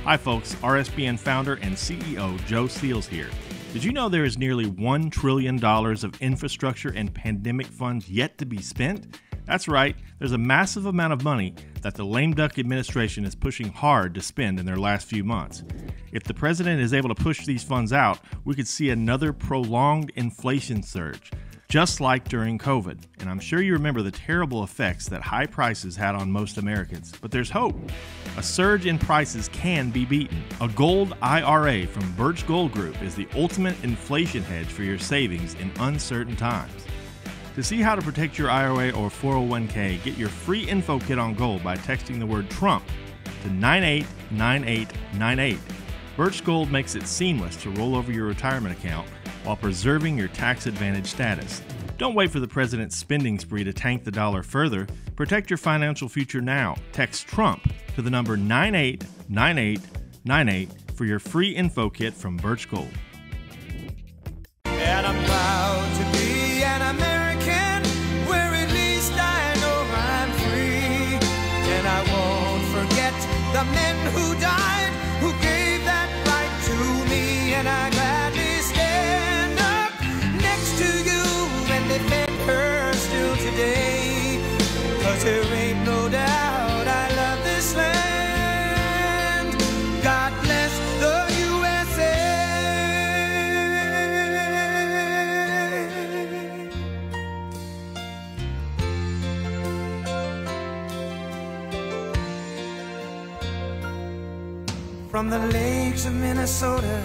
Hi folks, RSBN founder and CEO Joe Seals here. Did you know there is nearly $1 trillion of infrastructure and pandemic funds yet to be spent? That's right, there's a massive amount of money that the lame duck administration is pushing hard to spend in their last few months. If the president is able to push these funds out, we could see another prolonged inflation surge, just like during COVID. And I'm sure you remember the terrible effects that high prices had on most Americans. But there's hope. A surge in prices can be beaten. A gold IRA from Birch Gold Group is the ultimate inflation hedge for your savings in uncertain times. To see how to protect your IRA or 401k, get your free info kit on gold by texting the word Trump to 989898. Birch Gold makes it seamless to roll over your retirement account while preserving your tax advantage status. Don't wait for the president's spending spree to tank the dollar further. Protect your financial future now. Text Trump to the number 989898 for your free info kit from Birch Gold. And I'm proud to be an American, where at least I know I'm free. And I won't forget the men who died, who gave that right to me. And I gladly stand up next to you and defend her still today. 'Cause there ain't no doubt I love this land. God bless the USA. From the lakes of Minnesota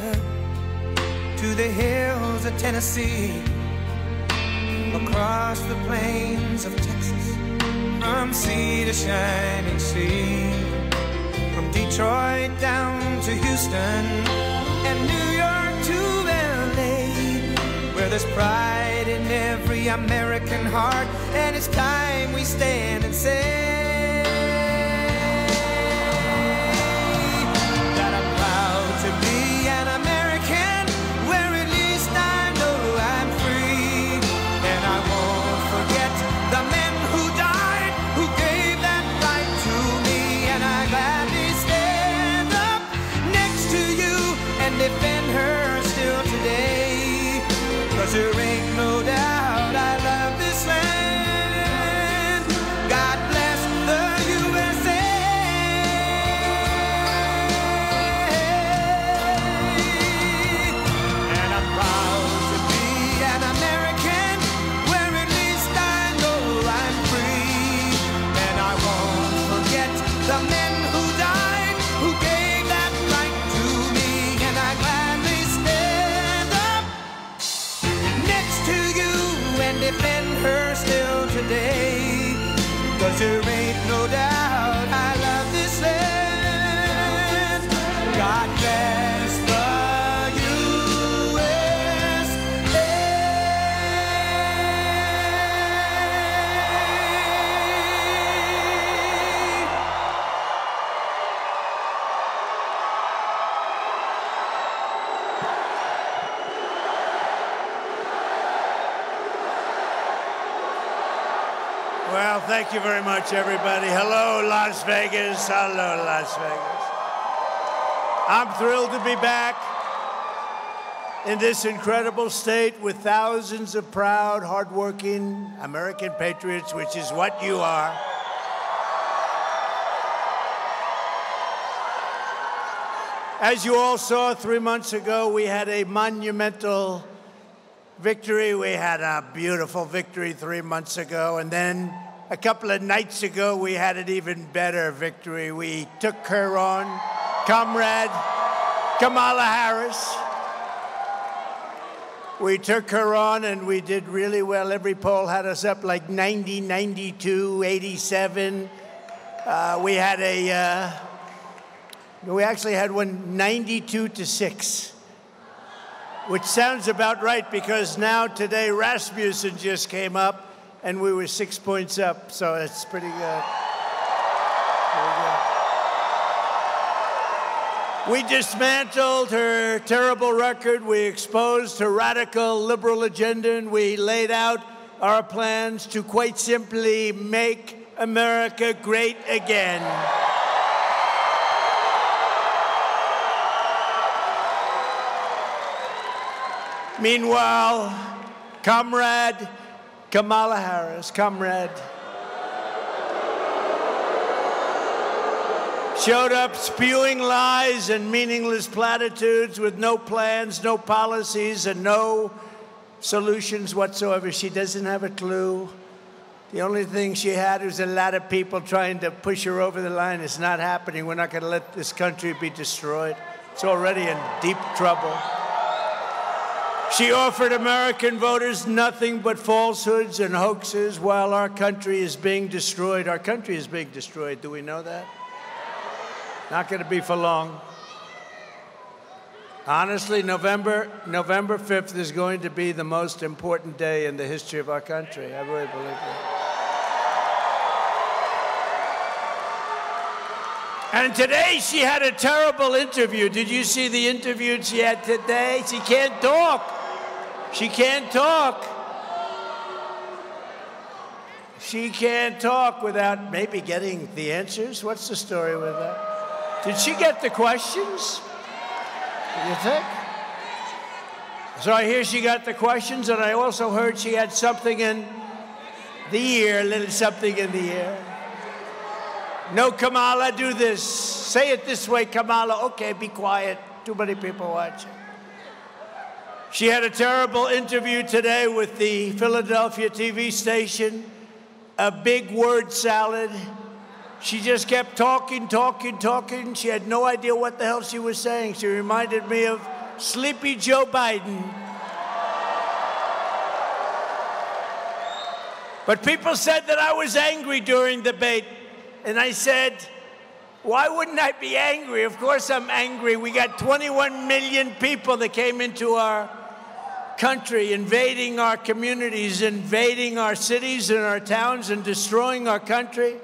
to the hills of Tennessee, across the plains of Texas, from sea to shining sea, from Detroit down to Houston and New York to LA, where there's pride in every American heart, and it's time we stand and say that I'm proud to be an American, where at least I know I'm free. And I won't forget the men who died, who gave that right to me. And I gladly stand up next to you and defend her still today. 'Cause there ain't no doubt I love this land. God bless the USA. And I'm proud to be an American, where at least I know I'm free. And I won't forget the men who died, who gave that right to me. And I gladly stand up next to you and defend her still today. 'Cause there ain't no doubt I love this land. God bless the USA. Well, thank you very much, everybody. Hello, Las Vegas. Hello, Las Vegas. I'm thrilled to be back in this incredible state with thousands of proud, hardworking American patriots, which is what you are. As you all saw 3 months ago, we had a monumental victory. We had a beautiful victory 3 months ago, and then a couple of nights ago, we had an even better victory. We took her on, Comrade Kamala Harris. We took her on, and we did really well. Every poll had us up like 90, 92, 87. We actually had one 92-6. Which sounds about right, because now today Rasmussen just came up and we were 6 points up, so it's pretty good. We dismantled her terrible record. We exposed her radical liberal agenda, and we laid out our plans to quite simply make America great again. Meanwhile, Comrade Kamala Harris, comrade, showed up spewing lies and meaningless platitudes with no plans, no policies, and no solutions whatsoever. She doesn't have a clue. The only thing she had was a lot of people trying to push her over the line. It's not happening. We're not going to let this country be destroyed. It's already in deep trouble. She offered American voters nothing but falsehoods and hoaxes while our country is being destroyed. Our country is being destroyed. Do we know that? Not going to be for long. Honestly, November 5th is going to be the most important day in the history of our country. I really believe that. And today she had a terrible interview. Did you see the interview she had today? She can't talk. She can't talk. She can't talk without maybe getting the answers. What's the story with that? Did she get the questions? You think? So I hear she got the questions, and I also heard she had something in the ear, a little something in the ear. No, Kamala, do this. Say it this way, Kamala. Okay, be quiet. Too many people watching. She had a terrible interview today with the Philadelphia TV station, a big word salad. She just kept talking. She had no idea what the hell she was saying. She reminded me of Sleepy Joe Biden. But people said that I was angry during the debate. And I said, why wouldn't I be angry? Of course I'm angry. We got 21 million people that came into our country, invading our communities, invading our cities and our towns, and destroying our country.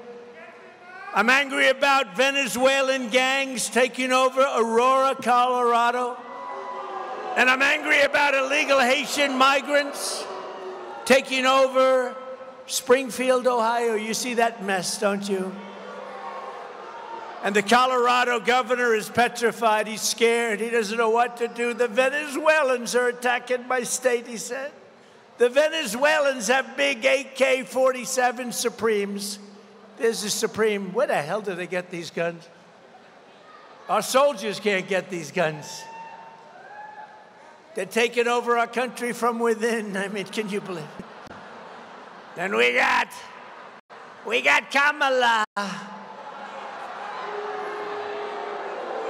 I'm angry about Venezuelan gangs taking over Aurora, Colorado. And I'm angry about illegal Haitian migrants taking over Springfield, Ohio. You see that mess, don't you? And the Colorado governor is petrified. He's scared. He doesn't know what to do. The Venezuelans are attacking my state, he said. The Venezuelans have big AK-47 Supremes. There's a Supreme. Where the hell do they get these guns? Our soldiers can't get these guns. They're taking over our country from within. I mean, can you believe it? Then we got Kamala.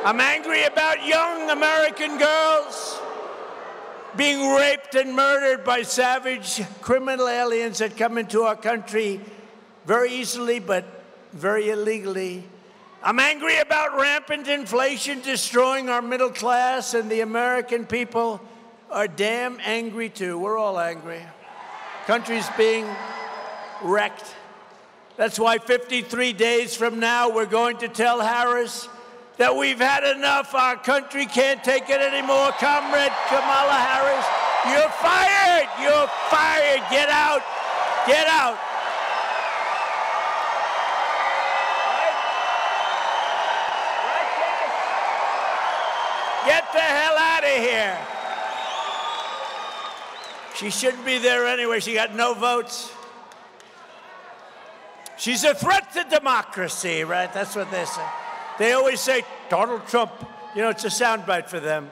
I'm angry about young American girls being raped and murdered by savage criminal aliens that come into our country very easily but very illegally. I'm angry about rampant inflation destroying our middle class, and the American people are damn angry too. We're all angry. Country's being wrecked. That's why 53 days from now we're going to tell Harris that we've had enough. Our country can't take it anymore. Comrade Kamala Harris, you're fired. You're fired. Get out. Get out. Get the hell out of here. She shouldn't be there anyway. She got no votes. She's a threat to democracy, right? That's what they say. They always say, Donald Trump, you know, it's a soundbite for them.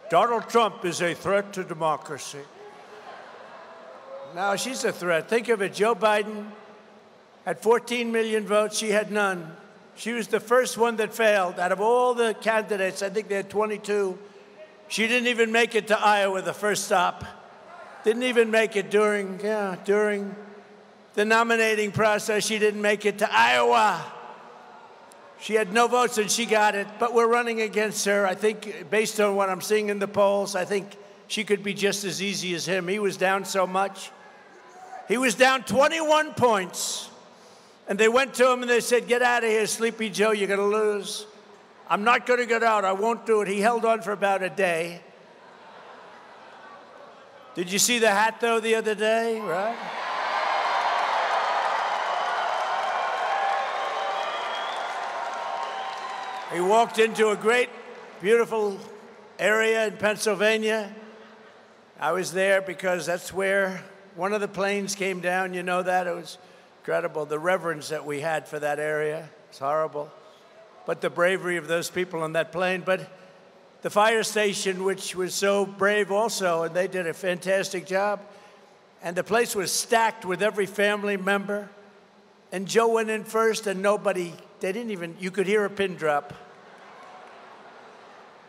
Donald Trump is a threat to democracy. No, she's a threat. Think of it. Joe Biden had 14 million votes. She had none. She was the first one that failed. Out of all the candidates, I think they had 22. She didn't even make it to Iowa, the first stop. Didn't even make it during the nominating process. She didn't make it to Iowa. She had no votes, and she got it. But we're running against her. I think, based on what I'm seeing in the polls, I think she could be just as easy as him. He was down so much. He was down 21 points. And they went to him and they said, get out of here, Sleepy Joe, you're going to lose. I'm not going to get out. I won't do it. He held on for about a day. Did you see the hat, though, the other day, right? He walked into a great, beautiful area in Pennsylvania, I was there because that's where one of the planes came down. You know that? It was incredible. The reverence that we had for that area. It's horrible. But the bravery of those people on that plane. But the fire station, which was so brave also, and they did a fantastic job. And the place was stacked with every family member. And Joe went in first, and nobody, they didn't even, you could hear a pin drop.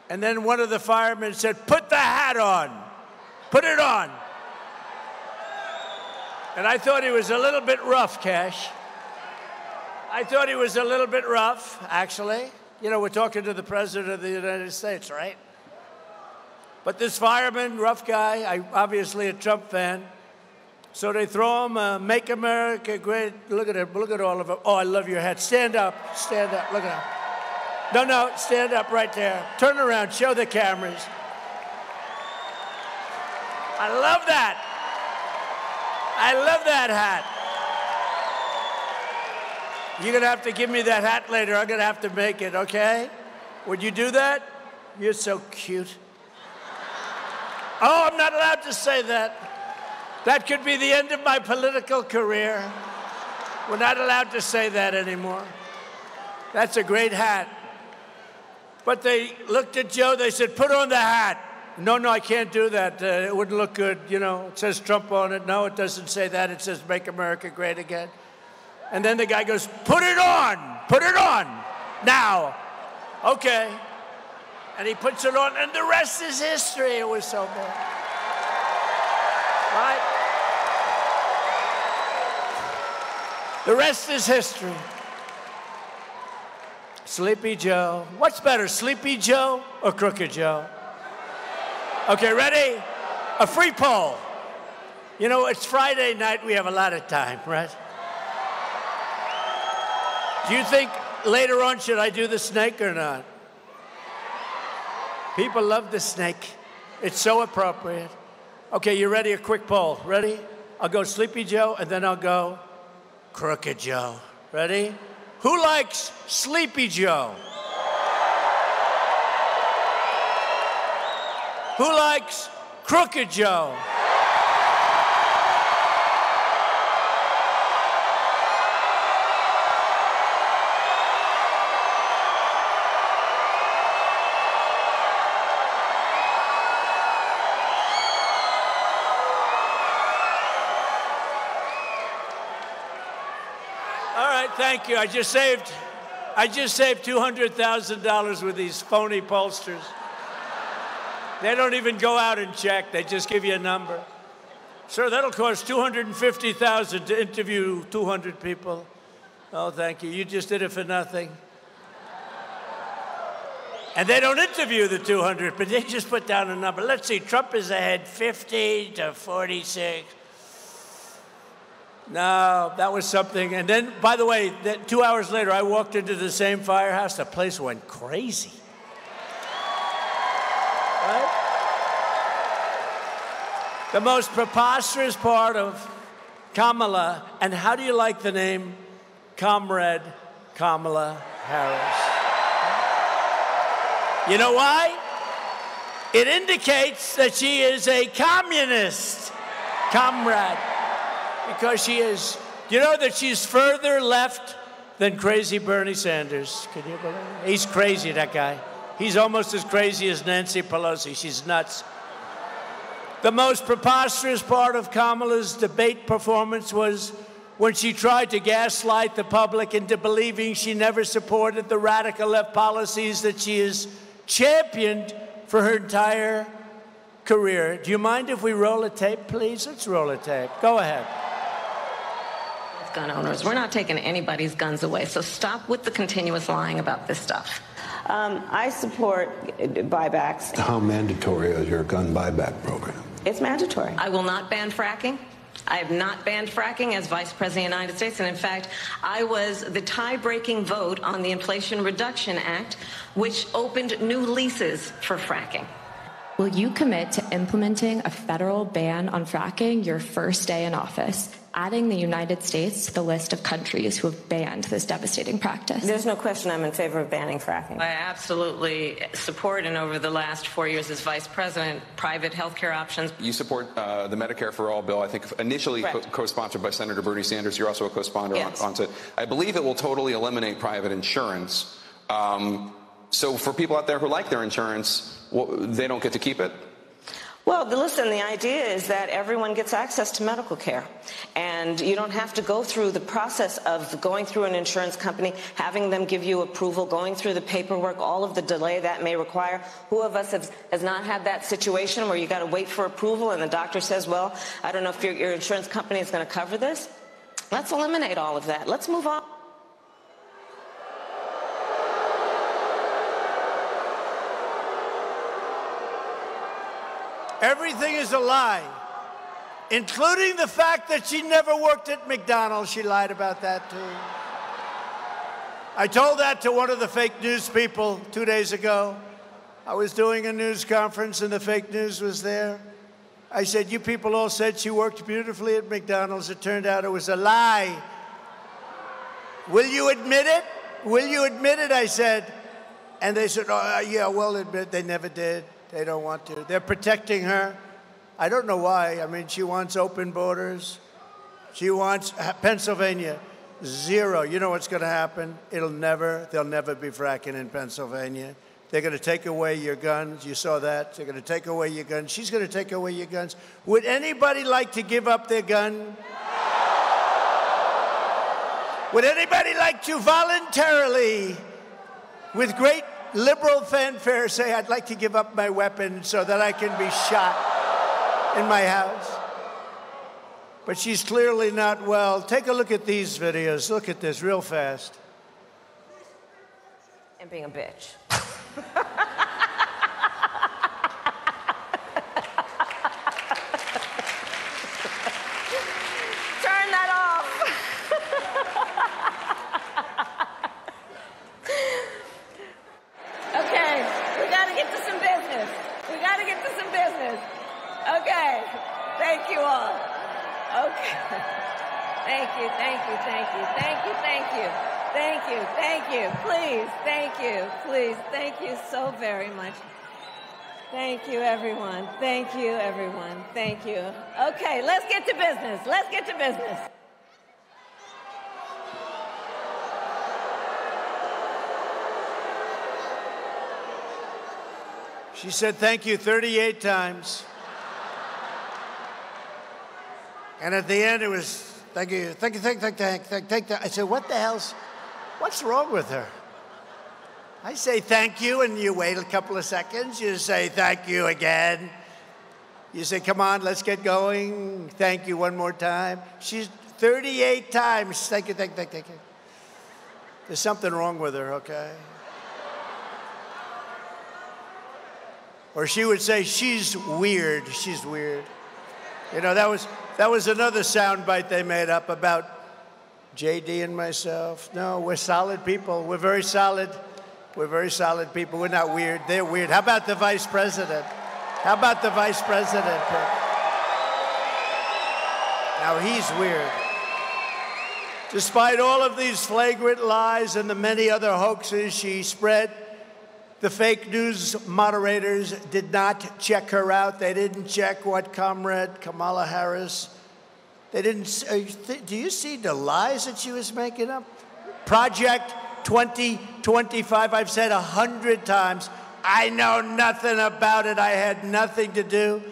And then one of the firemen said, "Put the hat on. Put it on." And I thought he was a little bit rough, Cash. I thought he was a little bit rough, actually. You know, we're talking to the President of the United States, right? But this fireman, rough guy, obviously a Trump fan. So they throw him a "Make America Great." Look at him. Look at all of them. Oh, I love your hat. Stand up. Stand up. Look at him. No, stand up right there. Turn around. Show the cameras. I love that. I love that hat. You're going to have to give me that hat later. I'm going to have to make it, okay? Would you do that? You're so cute. Oh, I'm not allowed to say that. That could be the end of my political career. We're not allowed to say that anymore. That's a great hat. But they looked at Joe, they said, "Put on the hat." No, I can't do that. It wouldn't look good. You know, it says Trump on it. No, it doesn't say that. It says "Make America Great Again." And then the guy goes, "Put it on. Put it on. Now." Okay. And he puts it on, and the rest is history. It was so bad. Right? The rest is history. Sleepy Joe. What's better, Sleepy Joe or Crooked Joe? Okay, ready? A free poll. You know, it's Friday night. We have a lot of time, right? Do you think later on should I do the snake or not? People love the snake. It's so appropriate. Okay, you ready? A quick poll. Ready? I'll go Sleepy Joe, and then I'll go Crooked Joe. Ready? Who likes Sleepy Joe? Who likes Crooked Joe? Thank you. I just saved $200,000 with these phony pollsters. They don't even go out and check. They just give you a number. Sir, that'll cost $250,000 to interview 200 people. Oh, thank you. You just did it for nothing. And they don't interview the 200, but they just put down a number. Let's see. Trump is ahead 50 to 46. No, that was something. And then, by the way, 2 hours later, I walked into the same firehouse. The place went crazy. Right? The most preposterous part of Kamala, and how do you like the name Comrade Kamala Harris? You know why? It indicates that she is a communist, comrade. Because she is, you know that she's further left than crazy Bernie Sanders. Can you believe it? He's crazy, that guy. He's almost as crazy as Nancy Pelosi. She's nuts. The most preposterous part of Kamala's debate performance was when she tried to gaslight the public into believing she never supported the radical left policies that she has championed for her entire career. Do you mind if we roll a tape, please? Let's roll a tape. Go ahead. Gun owners. We're not taking anybody's guns away, so stop with the continuous lying about this stuff. I support buybacks. How mandatory is your gun buyback program? It's mandatory. I will not ban fracking. I have not banned fracking as Vice President of the United States, and in fact, I was the tie-breaking vote on the Inflation Reduction Act, which opened new leases for fracking. Will you commit to implementing a federal ban on fracking your first day in office? adding the United States to the list of countries who have banned this devastating practice? There's no question I'm in favor of banning fracking. I absolutely support, and over the last 4 years as vice president, private health care options. You support the Medicare for All bill, I think initially co-sponsored by Senator Bernie Sanders. You're also a co-sponsor on it. I believe it will totally eliminate private insurance. So for people out there who like their insurance, they don't get to keep it? Well, listen, the idea is that everyone gets access to medical care, and you don't have to go through the process of going through an insurance company, having them give you approval, going through the paperwork, all of the delay that may require. Who of us has not had that situation where you got to wait for approval and the doctor says, well, I don't know if your insurance company is going to cover this? Let's eliminate all of that. Let's move on. Everything is a lie, including the fact that she never worked at McDonald's. She lied about that, too. I told that to one of the fake news people 2 days ago. I was doing a news conference, and the fake news was there. I said, you people all said she worked beautifully at McDonald's. It turned out it was a lie. Will you admit it? Will you admit it? I said. And they said, oh, yeah, we'll admit. They never did. They don't want to. They're protecting her. I don't know why. I mean, she wants open borders. She wants Pennsylvania, zero. You know what's going to happen? They'll never be fracking in Pennsylvania. They're going to take away your guns. You saw that. They're going to take away your guns. She's going to take away your guns. Would anybody like to give up their gun? Would anybody like to voluntarily, with great liberal fanfare, say, I'd like to give up my weapon so that I can be shot in my house? But she's clearly not well. Take a look at these videos. Look at this real fast. And being a bitch. Turn that off. Okay, we got to get to some business. We got to get to some business. Okay, thank you all. Okay. Thank you, thank you, thank you, thank you, thank you. Thank you, thank you, please, thank you, please, thank you so very much. Thank you, everyone. Thank you, everyone. Thank you. Okay, let's get to business. Let's get to business. She said thank you 38 times. And at the end, it was thank you, thank you, thank you. I said, what the hell's, what's wrong with her? I say thank you, and you wait a couple of seconds. You say thank you again. You say, come on, let's get going. Thank you one more time. She's 38 times. Thank you, thank you, thank you. There's something wrong with her, okay? Or she would say, she's weird. She's weird. You know, that was another soundbite they made up about JD and myself. No, we're solid people. We're very solid. We're very solid people. We're not weird. They're weird. How about the vice president? How about the vice president? Now he's weird. Despite all of these flagrant lies and the many other hoaxes she spread, the fake news moderators did not check her out. They didn't check what Comrade Kamala Harris, they didn't, do you see the lies that she was making up? Project 2025, I've said 100 times, I know nothing about it. I had nothing to do.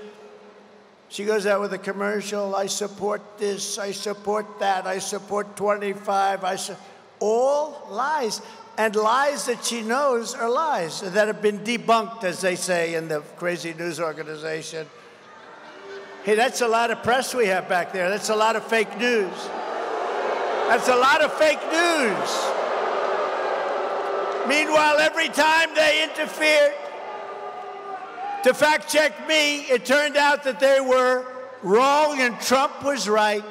She goes out with a commercial, I support this, I support that, I support 25, all lies. And lies that she knows are lies that have been debunked, as they say in the crazy news organization. Hey, that's a lot of press we have back there. That's a lot of fake news. That's a lot of fake news. Meanwhile, every time they interfered to fact check me, it turned out that they were wrong and Trump was right.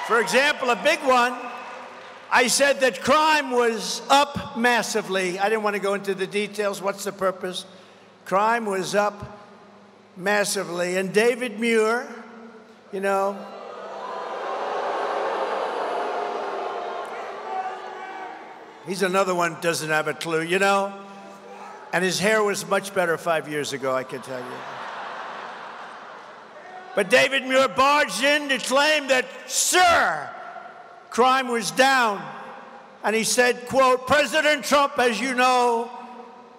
For example, a big one, I said that crime was up massively. I didn't want to go into the details. What's the purpose? Crime was up massively. And David Muir, you know, he's another one who doesn't have a clue, you know? And his hair was much better 5 years ago, I can tell you. But David Muir barged in to claim that, sir, crime was down. And he said, quote, President Trump, as you know,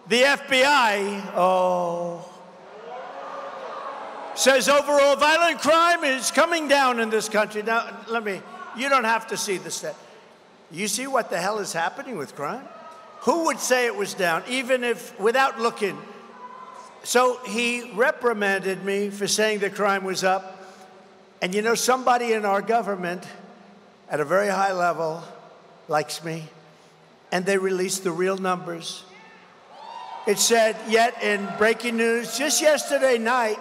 the FBI, says overall violent crime is coming down in this country. Now, you don't have to see the stat. You see what the hell is happening with crime? Who would say it was down, even if, without looking? So he reprimanded me for saying the crime was up. And you know, somebody in our government at a very high level likes me, and they released the real numbers. It said, yet in breaking news, just yesterday night,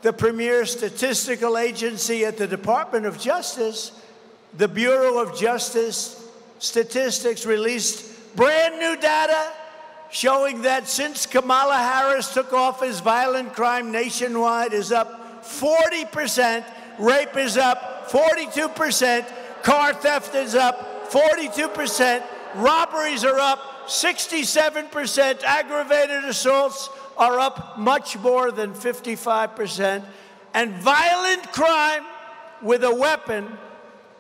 the premier statistical agency at the Department of Justice, the Bureau of Justice Statistics, released brand new data showing that since Kamala Harris took office, violent crime nationwide is up 40%, rape is up 42%, car theft is up 42%, robberies are up 67%, aggravated assaults are up much more than 55%, and violent crime with a weapon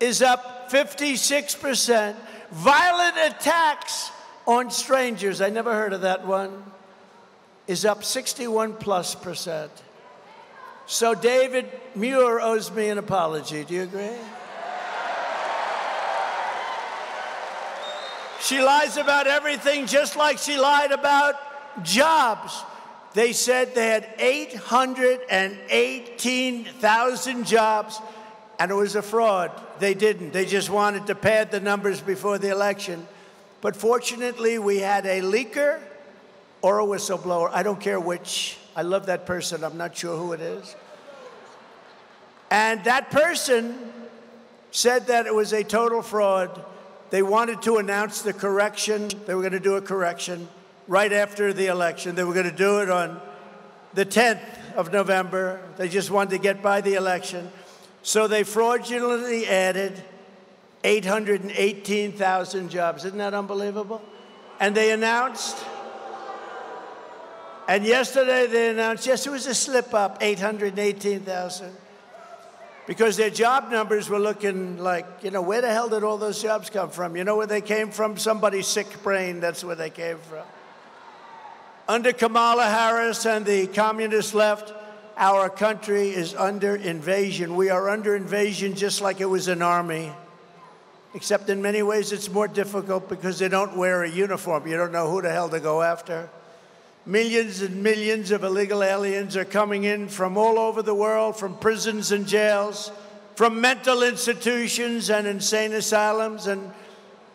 is up 56%. Violent attacks on strangers, I never heard of that one, is up 61+%. So David Muir owes me an apology. Do you agree? She lies about everything, just like she lied about jobs. They said they had 818,000 jobs, and it was a fraud. They didn't. They just wanted to pad the numbers before the election. But fortunately, we had a leaker or a whistleblower. I don't care which. I love that person. I'm not sure who it is. And that person said that it was a total fraud. They wanted to announce the correction. They were going to do a correction right after the election. They were going to do it on the 10th of November. They just wanted to get by the election. So they fraudulently added 818,000 jobs. Isn't that unbelievable? And they announced, and yesterday they announced, yes, it was a slip up, 818,000. Because their job numbers were looking like, you know, where the hell did all those jobs come from? You know where they came from? Somebody's sick brain, that's where they came from. Under Kamala Harris and the communist left, our country is under invasion. We are under invasion just like it was an army. Except in many ways it's more difficult because they don't wear a uniform. You don't know who the hell to go after. Millions and millions of illegal aliens are coming in from all over the world, from prisons and jails, from mental institutions and insane asylums, and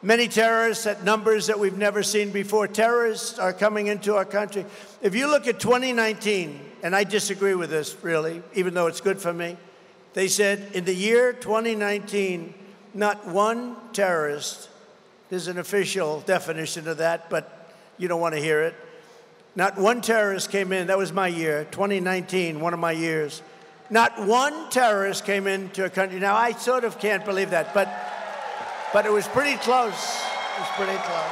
many terrorists at numbers that we've never seen before. Terrorists are coming into our country. If you look at 2019, and I disagree with this, really, even though it's good for me, they said in the year 2019, not one terrorist, there's an official definition of that, but you don't want to hear it. Not one terrorist came in. That was my year, 2019, one of my years. Not one terrorist came into a country. Now, I sort of can't believe that, but it was pretty close. It was pretty close.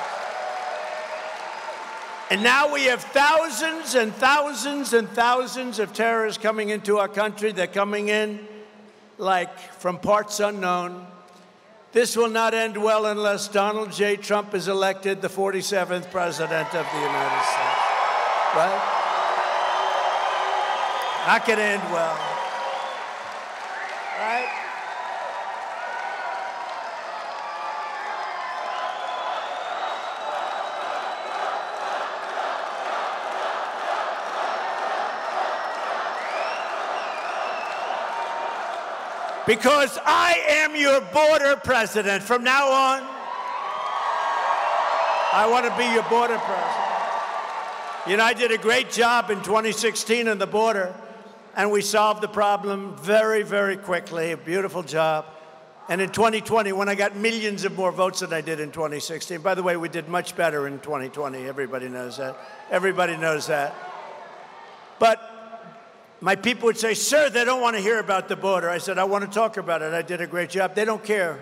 And now we have thousands and thousands and thousands of terrorists coming into our country. They're coming in like from parts unknown. This will not end well unless Donald J. Trump is elected the 47th president of the United States. Right? Not going to end well. Right? Because I am your border president. From now on, I want to be your border president. You know, I did a great job in 2016 on the border, and we solved the problem very, very quickly. A beautiful job. And in 2020, when I got millions of more votes than I did in 2016, by the way, we did much better in 2020. Everybody knows that. Everybody knows that. But my people would say, sir, they don't want to hear about the border. I said, I want to talk about it. I did a great job. They don't care.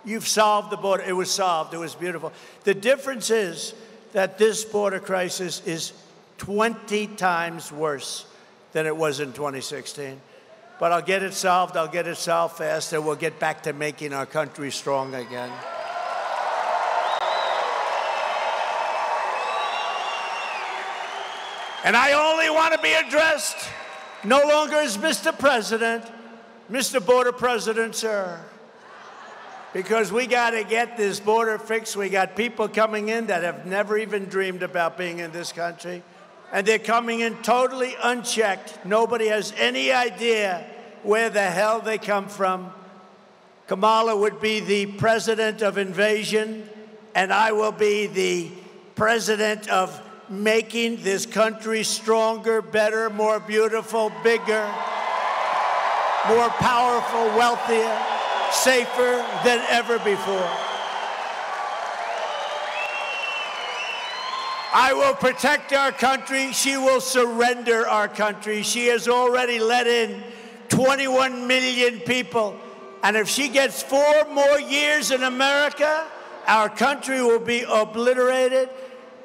You've solved the border. It was solved. It was beautiful. The difference is that this border crisis is 20 times worse than it was in 2016. But I'll get it solved. I'll get it solved fast, and we'll get back to making our country strong again. And I only want to be addressed no longer as Mr. President, Mr. Border President, sir. Because we got to get this border fixed. We got people coming in that have never even dreamed about being in this country. And they're coming in totally unchecked. Nobody has any idea where the hell they come from. Kamala would be the president of invasion, and I will be the president of making this country stronger, better, more beautiful, bigger, more powerful, wealthier, safer than ever before. I will protect our country. She will surrender our country. She has already let in 21 million people. And if she gets 4 more years in America, our country will be obliterated.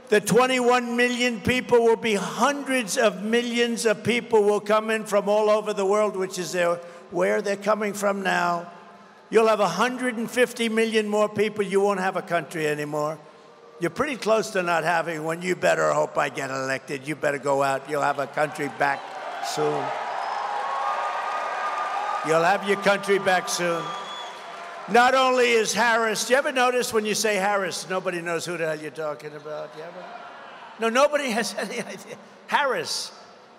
The 21 million people will be hundreds of millions of people will come in from all over the world, which is where they're coming from now. You'll have 150 million more people. You won't have a country anymore. You're pretty close to not having one. You better hope I get elected. You better go out. You'll have a country back soon. You'll have your country back soon. Not only is Harris, do you ever notice when you say Harris, nobody knows who the hell you're talking about? You ever? No, nobody has any idea. Harris.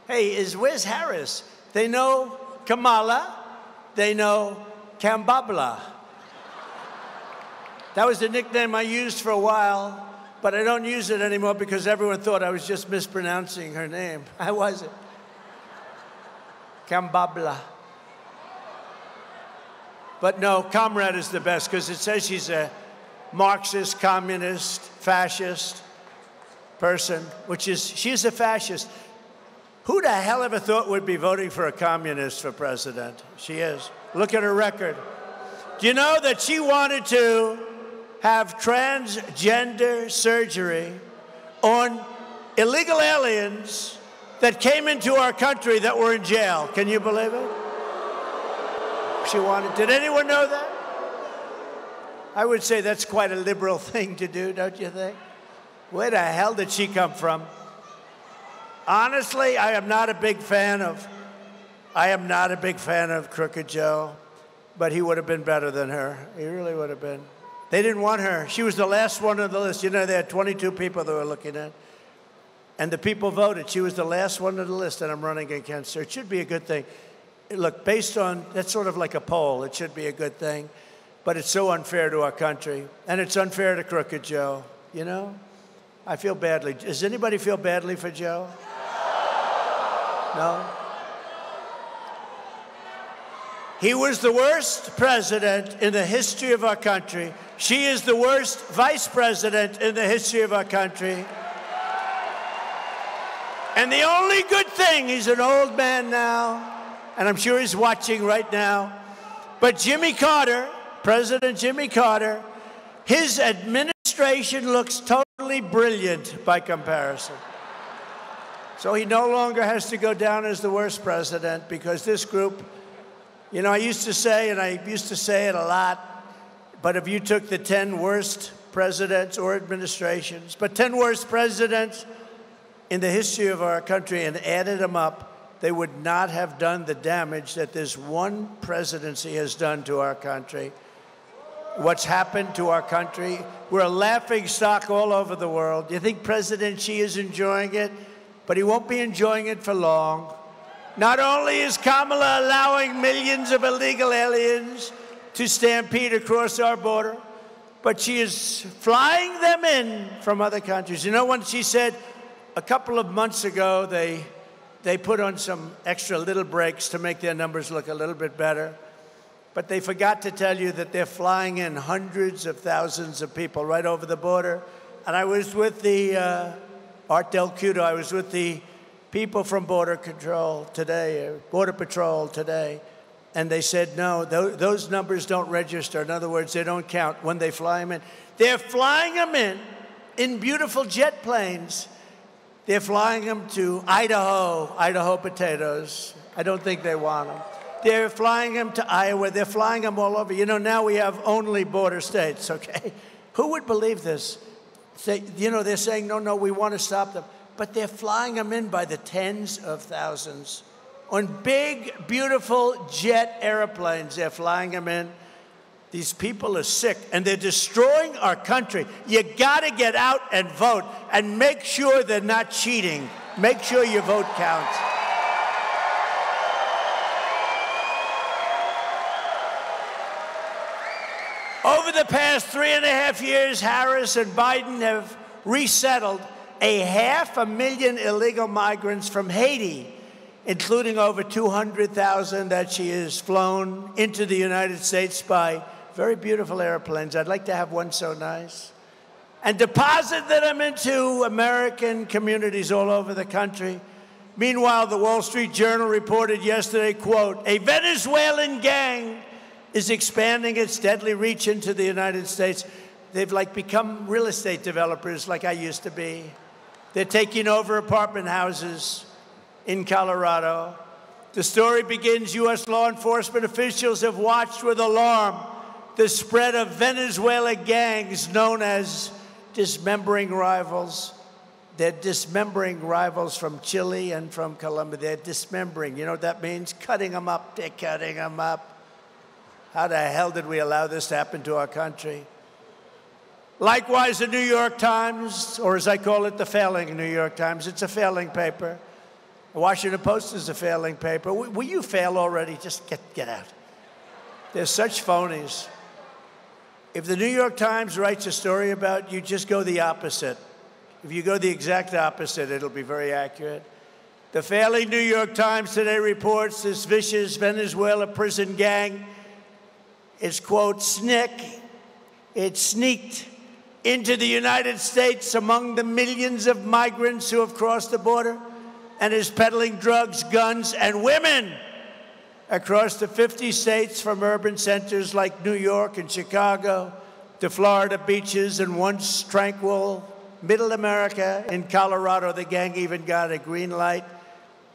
Hey, where's Harris? They know Kamala. They know Kambabla. That was the nickname I used for a while, but I don't use it anymore because everyone thought I was just mispronouncing her name. I wasn't. Kambabla. But no, Comrade is the best because it says she's a Marxist, communist, fascist person, she's a fascist. Who the hell ever thought would be voting for a communist for president? She is. Look at her record. Do you know that she wanted to have transgender surgery on illegal aliens that came into our country that were in jail? Can you believe it? She wanted. Did anyone know that? I would say that's quite a liberal thing to do, don't you think? Where the hell did she come from? Honestly, I am not a big fan of Crooked Joe, but he would have been better than her. He really would have been. They didn't want her. She was the last one on the list. You know, they had 22 people they were looking at. And the people voted. She was the last one on the list, and I'm running against her. It should be a good thing. Look, based on, that's sort of like a poll. It should be a good thing. But it's so unfair to our country. And it's unfair to Crooked Joe, you know? I feel badly. Does anybody feel badly for Joe? No? He was the worst president in the history of our country. She is the worst vice president in the history of our country. And the only good thing, he's an old man now, and I'm sure he's watching right now, but Jimmy Carter, President Jimmy Carter, his administration looks totally brilliant by comparison. So he no longer has to go down as the worst president because this group, you know, I used to say, and I used to say it a lot, but if you took the 10 worst presidents or administrations, but 10 worst presidents in the history of our country and added them up, they would not have done the damage that this one presidency has done to our country. What's happened to our country, we're a laughing stock all over the world. You think President Xi is enjoying it? But he won't be enjoying it for long. Not only is Kamala allowing millions of illegal aliens to stampede across our border, but she is flying them in from other countries. You know, when she said a couple of months ago they put on some extra little brakes to make their numbers look a little bit better, but they forgot to tell you that they're flying in hundreds of thousands of people right over the border. And I was with the Art Del Cudo, I was with the people from Border Patrol today, and they said, no, those numbers don't register. In other words, they don't count when they fly them in. They're flying them in beautiful jet planes. They're flying them to Idaho potatoes. I don't think they want them. They're flying them to Iowa. They're flying them all over. You know, now we have only border states, okay? Who would believe this? They're saying, no, we want to stop them. But they're flying them in by the tens of thousands. On big, beautiful jet airplanes, they're flying them in. These people are sick, and they're destroying our country. You got to get out and vote, and make sure they're not cheating. Make sure your vote counts. Over the past 3.5 years, Harris and Biden have resettled 500,000 illegal migrants from Haiti, including over 200,000 that she has flown into the United States by very beautiful airplanes. I'd like to have one so nice. And deposited them into American communities all over the country. Meanwhile, the Wall Street Journal reported yesterday, quote, a Venezuelan gang is expanding its deadly reach into the United States. They've become real estate developers like I used to be. They're taking over apartment houses in Colorado. The story begins, U.S. law enforcement officials have watched with alarm the spread of Venezuela gangs known as dismembering rivals. They're dismembering rivals from Chile and from Colombia. They're dismembering. You know what that means? Cutting them up. They're cutting them up. How the hell did we allow this to happen to our country? Likewise, the New York Times, or as I call it, the failing New York Times, it's a failing paper. The Washington Post is a failing paper. Will you fail already? Just get out. They're such phonies. If the New York Times writes a story about you, just go the opposite. If you go the exact opposite, it'll be very accurate. The failing New York Times today reports this vicious Venezuela prison gang is, quote, it sneaked into the United States among the millions of migrants who have crossed the border and is peddling drugs, guns, and women across the 50 states from urban centers like New York and Chicago to Florida beaches and once tranquil Middle America. In Colorado, the gang even got a green light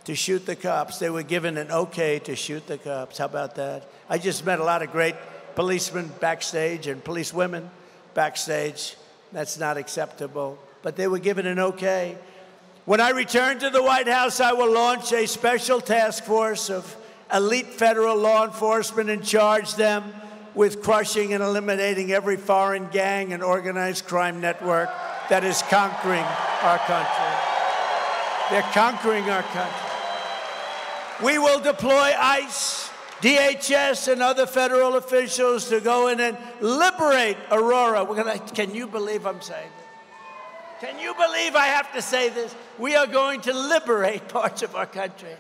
to shoot the cops. They were given an okay to shoot the cops. How about that? I just met a lot of great policemen backstage and policewomen backstage. That's not acceptable. But they were given an okay. When I return to the White House, I will launch a special task force of elite federal law enforcement and charge them with crushing and eliminating every foreign gang and organized crime network that is conquering our country. They're conquering our country. We will deploy ICE, DHS, and other federal officials to go in and liberate Aurora. Can you believe I'm saying this? Can you believe I have to say this? We are going to liberate parts of our country.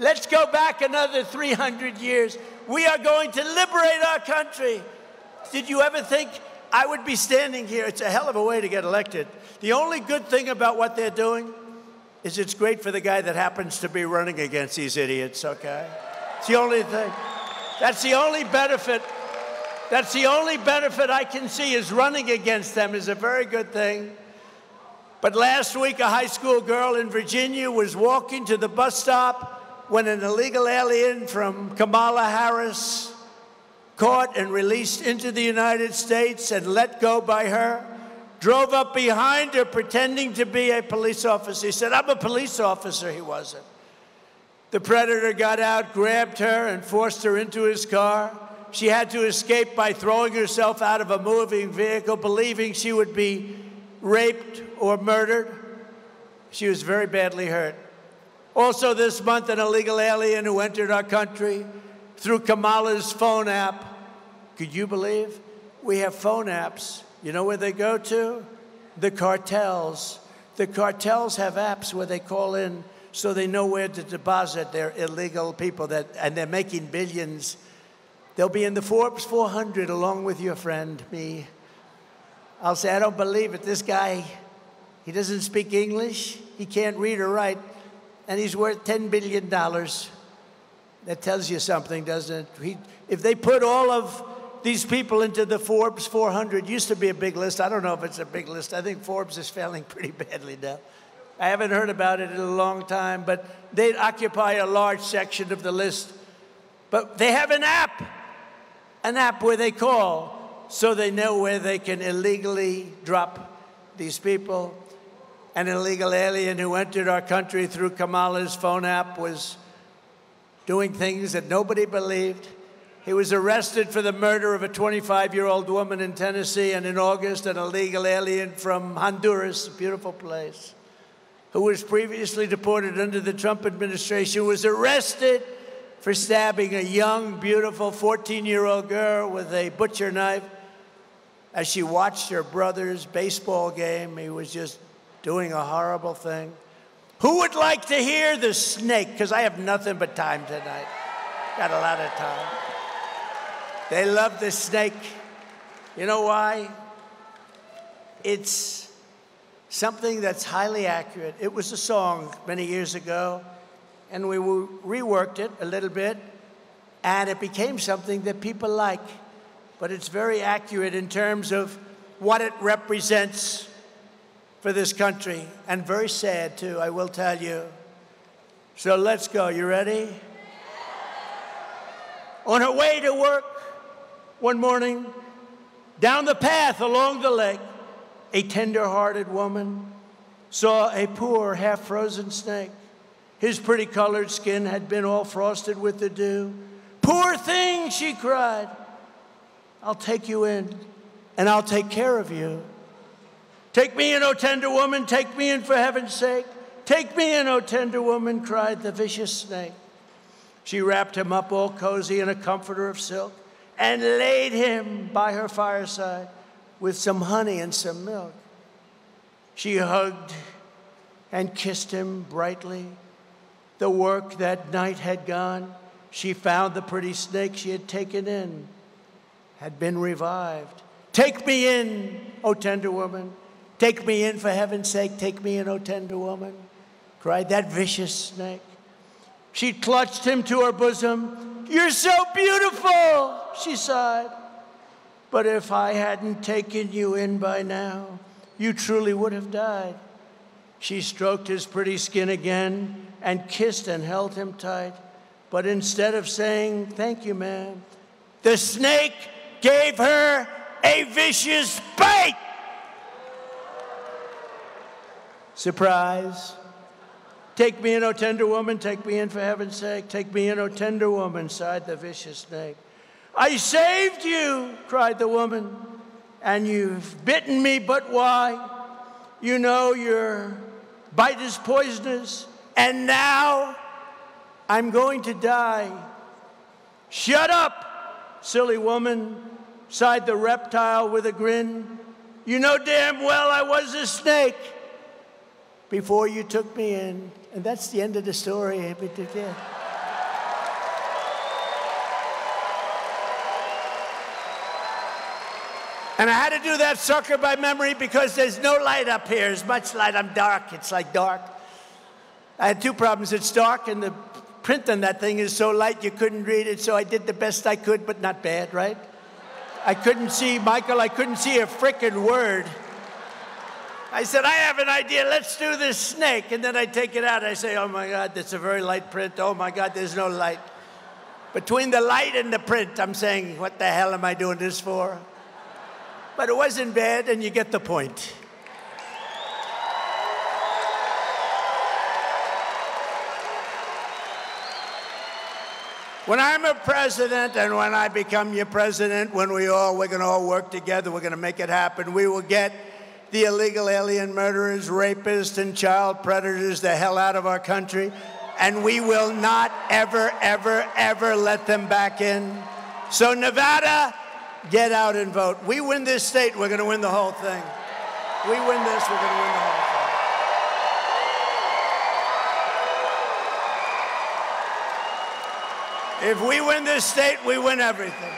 Let's go back another 300 years. We are going to liberate our country. Did you ever think I would be standing here? It's a hell of a way to get elected. The only good thing about what they're doing is it's great for the guy that happens to be running against these idiots, okay? It's the only thing. That's the only benefit. That's the only benefit I can see is running against them is a very good thing. But last week, a high school girl in Virginia was walking to the bus stop when an illegal alien from Kamala Harris, caught and released into the United States and let go by her, drove up behind her pretending to be a police officer. He said, I'm a police officer. He wasn't. The predator got out, grabbed her, and forced her into his car. She had to escape by throwing herself out of a moving vehicle, believing she would be raped or murdered. She was very badly hurt. Also this month, an illegal alien who entered our country through Kamala's phone app. Could you believe? We have phone apps. You know where they go to? The cartels. The cartels have apps where they call in so they know where to deposit their illegal people, and they're making billions. They'll be in the Forbes 400 along with your friend, me. I'll say, I don't believe it. This guy He doesn't speak English. He can't read or write. And he's worth $10 billion. That tells you something, doesn't it? If they put all of these people into the Forbes 400, used to be a big list. I don't know if it's a big list. I think Forbes is failing pretty badly now. I haven't heard about it in a long time, but they occupy a large section of the list. But they have an app where they call so they know where they can illegally drop these people. An illegal alien who entered our country through Kamala's phone app was doing things that nobody believed. He was arrested for the murder of a 25-year-old woman in Tennessee, and in August, an illegal alien from Honduras, a beautiful place, who was previously deported under the Trump administration, was arrested for stabbing a young, beautiful 14-year-old girl with a butcher knife as she watched her brother's baseball game. He was just doing a horrible thing. Who would like to hear the snake? Because I have nothing but time tonight. Got a lot of time. They love the snake. You know why? It's something that's highly accurate. It was a song many years ago, and we reworked it a little bit, and it became something that people like. But it's very accurate in terms of what it represents for this country, and very sad, too, I will tell you. So let's go. You ready? On her way to work one morning, down the path along the lake, a tender-hearted woman saw a poor, half-frozen snake. His pretty colored skin had been all frosted with the dew. "Poor thing," she cried. "I'll take you in, and I'll take care of you. Take me in, O tender woman, take me in for heaven's sake. Take me in, O tender woman," cried the vicious snake. She wrapped him up all cozy in a comforter of silk and laid him by her fireside with some honey and some milk. She hugged and kissed him brightly. The work that night had gone. She found the pretty snake she had taken in had been revived. "Take me in, O tender woman. Take me in for heaven's sake. Take me in, O tender woman," cried that vicious snake. She clutched him to her bosom. "You're so beautiful," she sighed. "But if I hadn't taken you in by now, you truly would have died." She stroked his pretty skin again and kissed and held him tight. But instead of saying, "Thank you, ma'am," the snake gave her a vicious bite. Surprise. "Take me in, O tender woman, take me in for heaven's sake. Take me in, O tender woman," sighed the vicious snake. "I saved you," cried the woman, "and you've bitten me, but why? You know your bite is poisonous, and now I'm going to die." "Shut up, silly woman," sighed the reptile with a grin. "You know damn well I was a snake before you took me in." And that's the end of the story. And I had to do that sucker by memory because there's no light up here. As much light, I'm dark. It's like dark. I had two problems. It's dark, and the print on that thing is so light you couldn't read it, so I did the best I could, but not bad, right? I couldn't see, Michael, I couldn't see a frickin' word. I said, "I have an idea, let's do this snake." And then I take it out, I say, "Oh my God, that's a very light print. Oh my God, there's no light." Between the light and the print, I'm saying, what the hell am I doing this for? But it wasn't bad, and you get the point. When I'm a president, and when I become your president, when we're going to all work together, we're going to make it happen. We will get the illegal alien murderers, rapists, and child predators the hell out of our country, and we will not ever, ever, ever let them back in. So Nevada, get out and vote. We win this state, we're going to win the whole thing. We win this, we're going to win the whole thing. If we win this state, we win everything.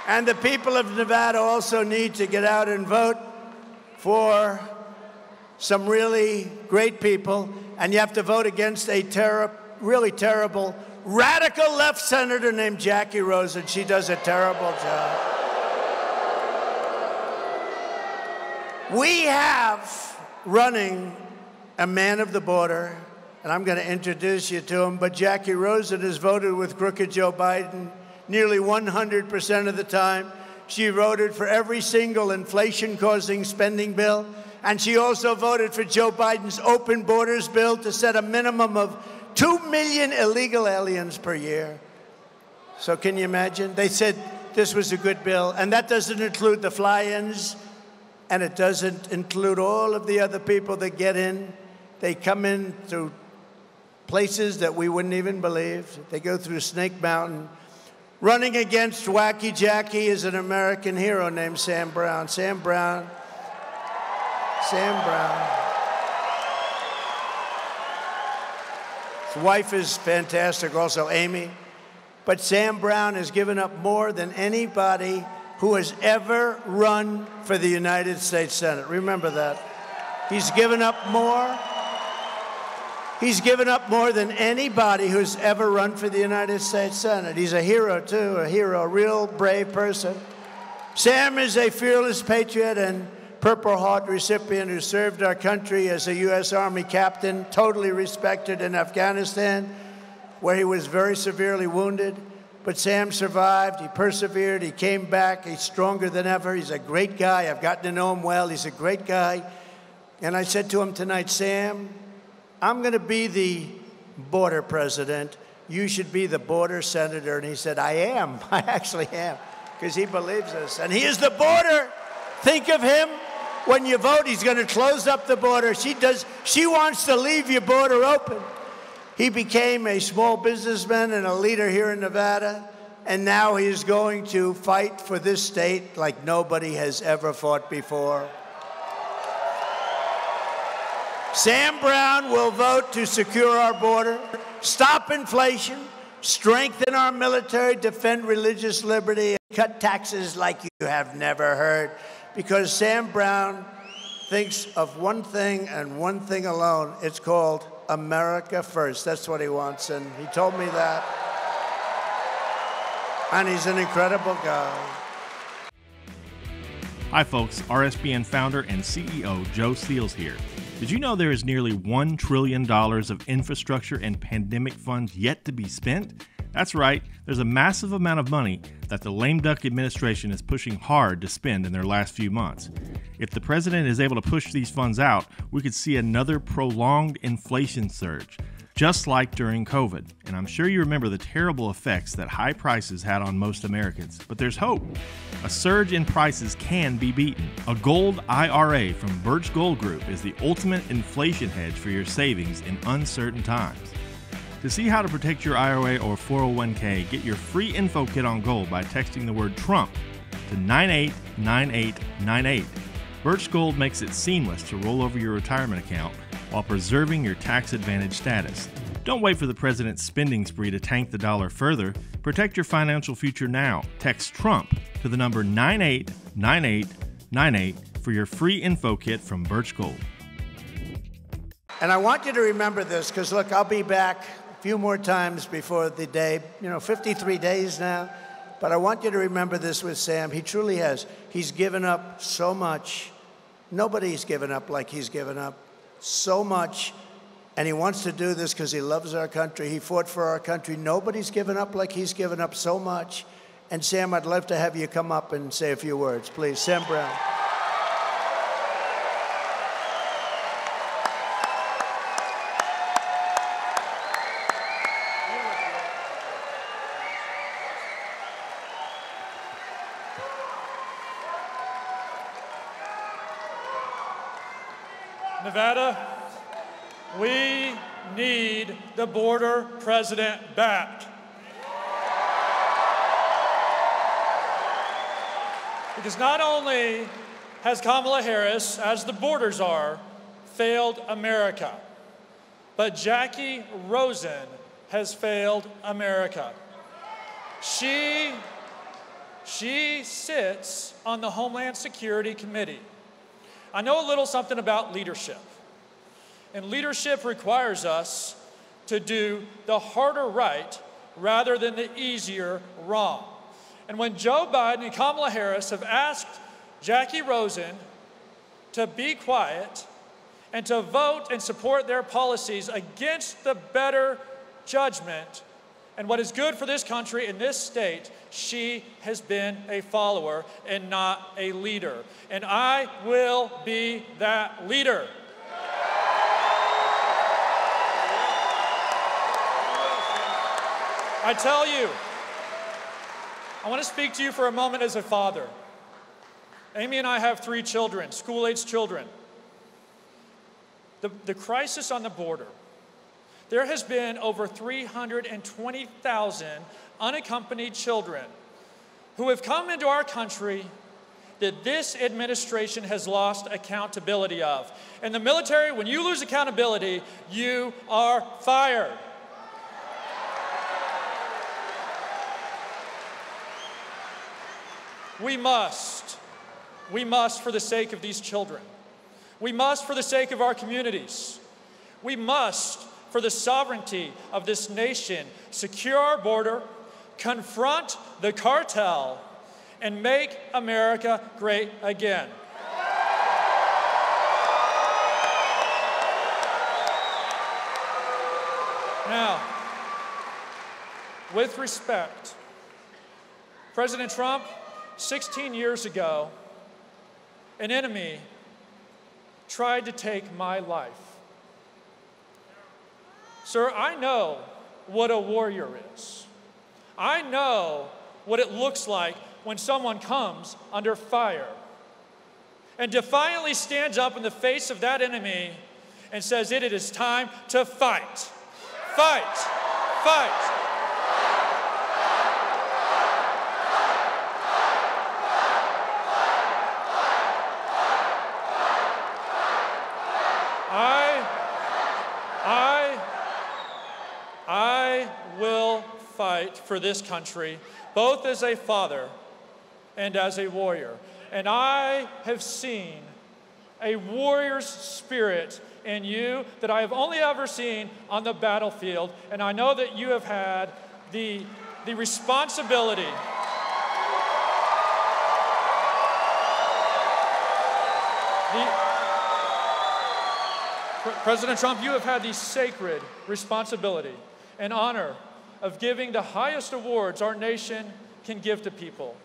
And the people of Nevada also need to get out and vote for some really great people, and you have to vote against a really terrible, radical left senator named Jackie Rosen. She does a terrible job. We have running a man of the border, and I'm going to introduce you to him, but Jackie Rosen has voted with crooked Joe Biden nearly 100% of the time. She voted for every single inflation-causing spending bill, and she also voted for Joe Biden's open borders bill to set a minimum of 2 million illegal aliens per year. So can you imagine? They said this was a good bill, and that doesn't include the fly-ins, and it doesn't include all of the other people that get in. They come in through places that we wouldn't even believe. They go through Snake Mountain. Running against Wacky Jackie is an American hero named Sam Brown. Sam Brown. His wife is fantastic, also Amy. But Sam Brown has given up more than anybody who has ever run for the United States Senate. Remember that. He's given up more. He's given up more than anybody who's ever run for the United States Senate. He's a hero, too, a real brave person. Sam is a fearless patriot and Purple Heart recipient who served our country as a U.S. Army captain, totally respected in Afghanistan, where he was very severely wounded. But Sam survived, he persevered, he came back, he's stronger than ever. He's a great guy. I've gotten to know him well. He's a great guy. And I said to him tonight, Sam, I'm going to be the border president. You should be the border senator. And he said, I am. I actually am, because he believes us. And he is the border. Think of him. When you vote, he's going to close up the border. She wants to leave your border open. He became a small businessman and a leader here in Nevada. And now he's going to fight for this state like nobody has ever fought before. Sam Brown will vote to secure our border, stop inflation, strengthen our military, defend religious liberty, and cut taxes like you have never heard. Because Sam Brown thinks of one thing and one thing alone. It's called America First. That's what he wants, and he told me that. And he's an incredible guy. Hi folks, RSBN founder and CEO Joe Seals here. Did you know there is nearly $1 trillion of infrastructure and pandemic funds yet to be spent? That's right, there's a massive amount of money that the lame duck administration is pushing hard to spend in their last few months. If the president is able to push these funds out, we could see another prolonged inflation surge, just like during COVID. And I'm sure you remember the terrible effects that high prices had on most Americans. But there's hope. A surge in prices can be beaten. A gold IRA from Birch Gold Group is the ultimate inflation hedge for your savings in uncertain times. To see how to protect your IRA or 401k, get your free info kit on gold by texting the word Trump to 989898. Birch Gold makes it seamless to roll over your retirement account while preserving your tax advantage status. Don't wait for the president's spending spree to tank the dollar further. Protect your financial future now. Text Trump to the number 989898 for your free info kit from Birch Gold. And I want you to remember this, because look, I'll be back a few more times before the day, 53 days now. But I want you to remember this with Sam. He truly has. He's given up so much. Nobody's given up like he's given up. So much. And he wants to do this because he loves our country. He fought for our country. Nobody's given up like he's given up so much. And Sam, I'd love to have you come up and say a few words, please. Sam Brown. Nevada, we need the border president back. Because not only has Kamala Harris, as the borders are, failed America, but Jackie Rosen has failed America. She sits on the Homeland Security Committee. I know a little something about leadership. And leadership requires us to do the harder right rather than the easier wrong. And when Joe Biden and Kamala Harris have asked Jackie Rosen to be quiet and to vote and support their policies against the better judgment and what is good for this country and this state, she has been a follower and not a leader. And I will be that leader. I tell you, I want to speak to you for a moment as a father. Amy and I have 3 children, school-age children. The crisis on the border. There has been over 320,000 unaccompanied children who have come into our country that this administration has lost accountability of. In the military, when you lose accountability, you are fired. We must, for the sake of these children. We must, for the sake of our communities. We must, for the sovereignty of this nation, secure our border, confront the cartel, and make America great again. Now, with respect, President Trump, 16 years ago, an enemy tried to take my life. Sir, I know what a warrior is. I know what it looks like when someone comes under fire and defiantly stands up in the face of that enemy and says, it is time to fight. Fight! Fight! I will fight for this country, both as a father and as a warrior. And I have seen a warrior's spirit in you that I have only ever seen on the battlefield. And I know that you have had the responsibility President Trump, you have had the sacred responsibility and honor of giving the highest awards our nation can give to people.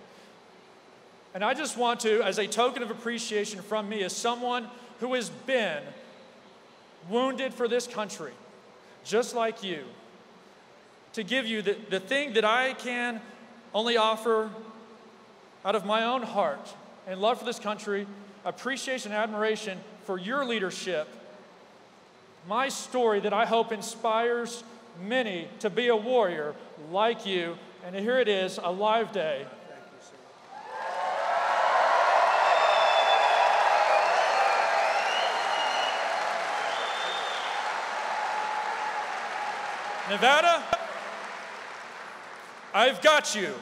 And I just want to, as a token of appreciation from me, as someone who has been wounded for this country, just like you, to give you the thing that I can only offer out of my own heart and love for this country, appreciation and admiration for your leadership. My story that I hope inspires many to be a warrior like you. And here it is, a live day. Thank you, sir. Nevada, I've got you.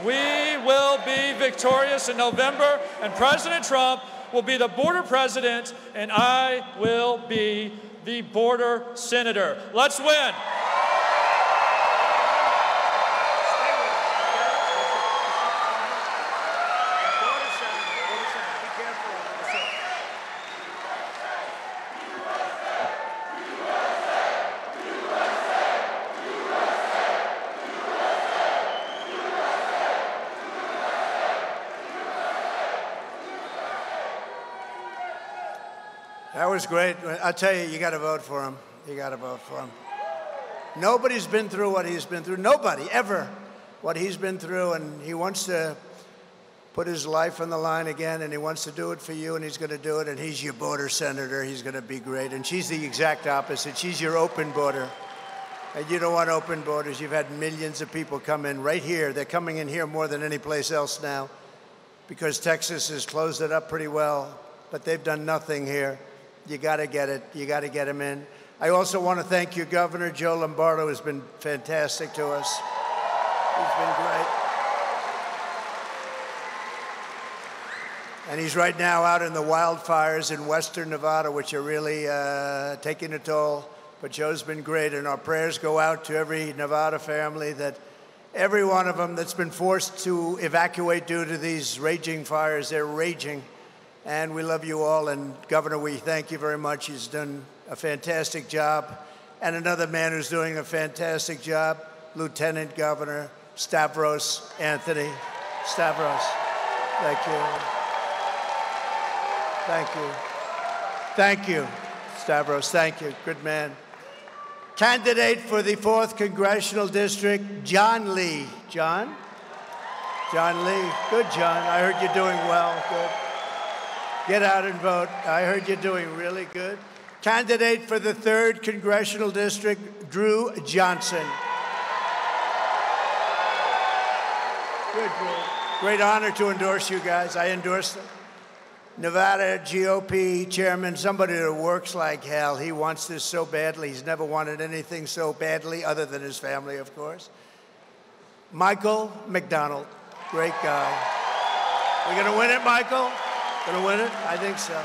We will be victorious in November, and President Trump will be the border president, and I will be the border senator. Let's win. That was great. I tell you, you got to vote for him. You got to vote for him. Nobody's been through what he's been through. Nobody, ever, what he's been through. And he wants to put his life on the line again, and he wants to do it for you, and he's going to do it. And he's your border senator. He's going to be great. And she's the exact opposite. She's your open border. And you don't want open borders. You've had millions of people come in right here. They're coming in here more than any place else now because Texas has closed it up pretty well, but they've done nothing here. You got to get it. You got to get them in. I also want to thank you, Governor. Joe Lombardo has been fantastic to us. He's been great. And he's right now out in the wildfires in western Nevada, which are really taking a toll. But Joe's been great, and our prayers go out to every Nevada family, that every one of them that's been forced to evacuate due to these raging fires. They're raging. And we love you all. And Governor, we thank you very much. He's done a fantastic job. And another man who's doing a fantastic job, Lieutenant Governor Stavros Anthony. Stavros, thank you. Thank you. Thank you, Stavros. Thank you. Good man. Candidate for the 4th Congressional District, John Lee. John? John Lee. Good, John. I heard you're doing well. Good. Get out and vote. I heard you're doing really good. Candidate for the 3rd Congressional District, Drew Johnson. Good, Drew. Great honor to endorse you guys. I endorse them. Nevada GOP chairman, somebody that works like hell. He wants this so badly. He's never wanted anything so badly, other than his family, of course. Michael McDonald, great guy. We're going to win it, Michael? Going to win it? I think so.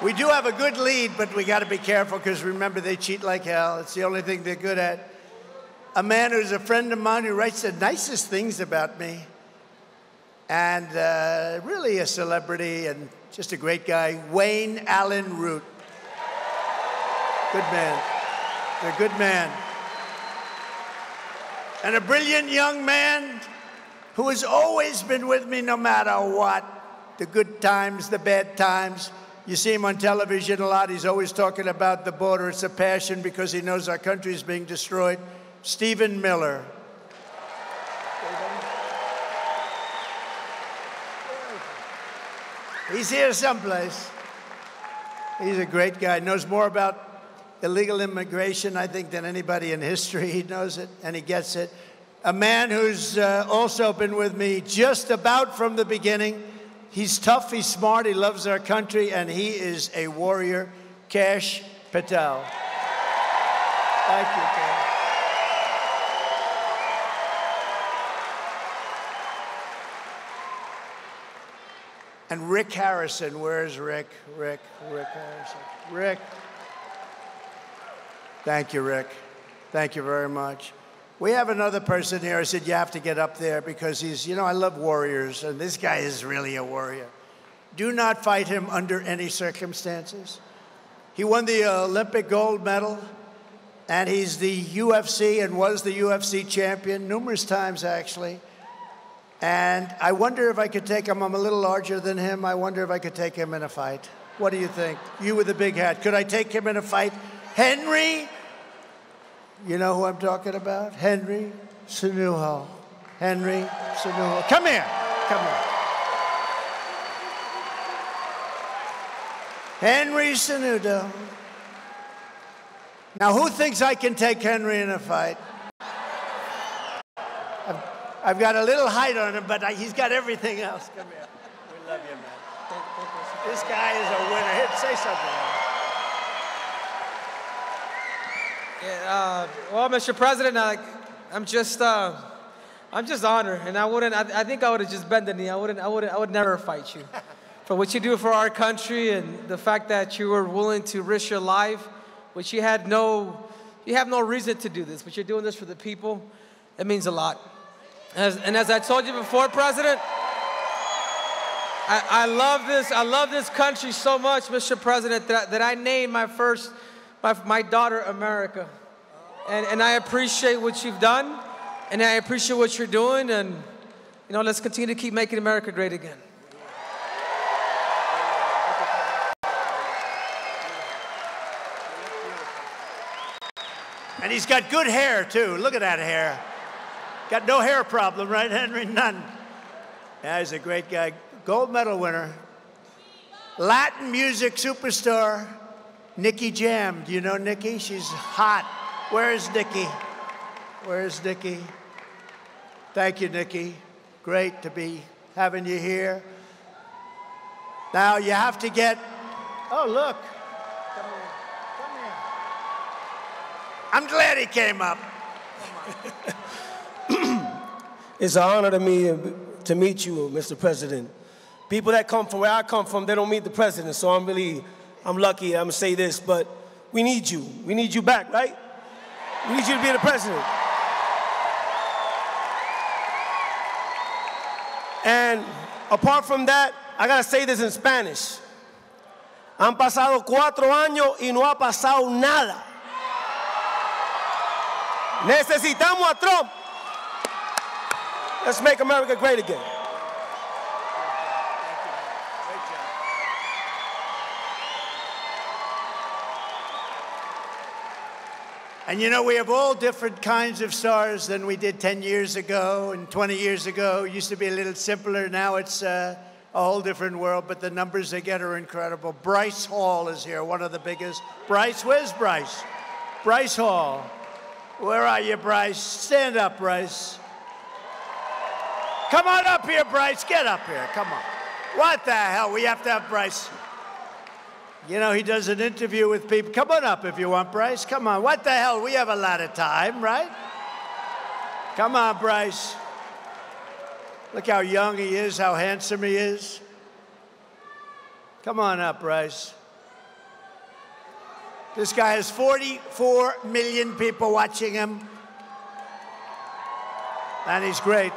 We do have a good lead, but we got to be careful, because remember, they cheat like hell. It's the only thing they're good at. A man who's a friend of mine who writes the nicest things about me, and really a celebrity and just a great guy, Wayne Allen Root. Good man. A good man. And a brilliant young man who has always been with me no matter what. The good times, the bad times. You see him on television a lot. He's always talking about the border. It's a passion, because he knows our country is being destroyed. Stephen Miller. He's here someplace. He's a great guy. Knows more about illegal immigration, I think, than anybody in history. He knows it, and he gets it. A man who's also been with me just about from the beginning. He's tough, he's smart, he loves our country, and he is a warrior, Kash Patel. Thank you, Kash. And Rick Harrison, where's Rick? Rick Harrison. Rick. Thank you, Rick. Thank you very much. We have another person here. I said, you have to get up there, because he's, I love warriors, and this guy is really a warrior. Do not fight him under any circumstances. He won the Olympic gold medal, and he's the UFC and was the UFC champion numerous times, actually. And I wonder if I could take him. I'm a little larger than him. I wonder if I could take him in a fight. What do you think? You with the big hat. Could I take him in a fight? Henry, you know who I'm talking about? Henry Cenuno. Henry Cenuno. Come here. Come here. Henry Cenuno. Now, who thinks I can take Henry in a fight? I've got a little height on him, but he's got everything else. Come here. We love you, man. This guy is a winner. Here, say something. Yeah, well, Mr. President, I'm just honored, and I think I would have just bent the knee. I would never fight you for what you do for our country, and the fact that you were willing to risk your life, which you have no reason to do this, but you're doing this for the people. It means a lot. As I told you before, President, I love this country so much, Mr. President, that I named my daughter America. And I appreciate what you've done, and I appreciate what you're doing, and let's continue to keep making America great again. And he's got good hair, too. Look at that hair. Got no hair problem, right, Henry? None. Yeah, he's a great guy. Gold medal winner. Latin music superstar, Nicky Jam. Do you know Nicky? She's hot. Where's Nicky? Where's Nicky? Thank you, Nicky. Great to be having you here. Now you have to get, oh, look. Come here. Come here. I'm glad he came up. It's an honor to me to meet you, Mr. President. People that come from where I come from, they don't meet the president, so I'm lucky. I'm gonna say this, but we need you. We need you back, right? We need you to be the president. And apart from that, I gotta say this in Spanish. Han pasado 4 años y no ha pasado nada. Necesitamos a Trump. Let's make America great again. And you know, we have all different kinds of stars than we did 10 years ago and 20 years ago. It used to be a little simpler. Now it's a whole different world, but the numbers they get are incredible. Bryce Hall is here, one of the biggest. Bryce, where's Bryce? Bryce Hall. Where are you, Bryce? Stand up, Bryce. Come on up here, Bryce. Get up here. Come on. What the hell? We have to have Bryce. You know, he does an interview with people. Come on up if you want, Bryce. Come on. What the hell? We have a lot of time, right? Come on, Bryce. Look how young he is, how handsome he is. Come on up, Bryce. This guy has 44 million people watching him. And he's great.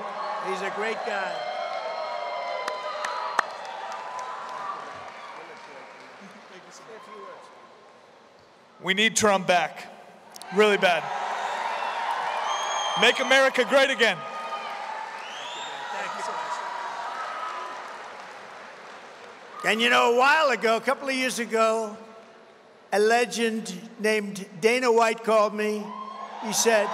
He's a great guy. We need Trump back, really bad. Make America great again. And you know, a while ago, a couple of years ago, a legend named Dana White called me. He said,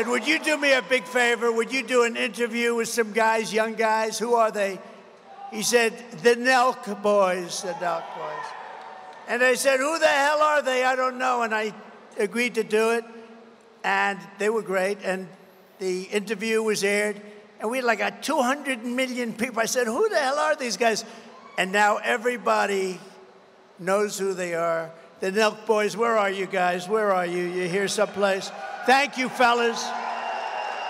would you do me a big favor? Would you do an interview with some guys, young guys? Who are they? He said, the Nelk Boys, the Nelk Boys. And I said, who the hell are they? I don't know. And I agreed to do it. And they were great. And the interview was aired. And we had like 200 million people. I said, who the hell are these guys? And now everybody knows who they are. The Nelk Boys, where are you guys? Where are you? You here someplace? Thank you, fellas.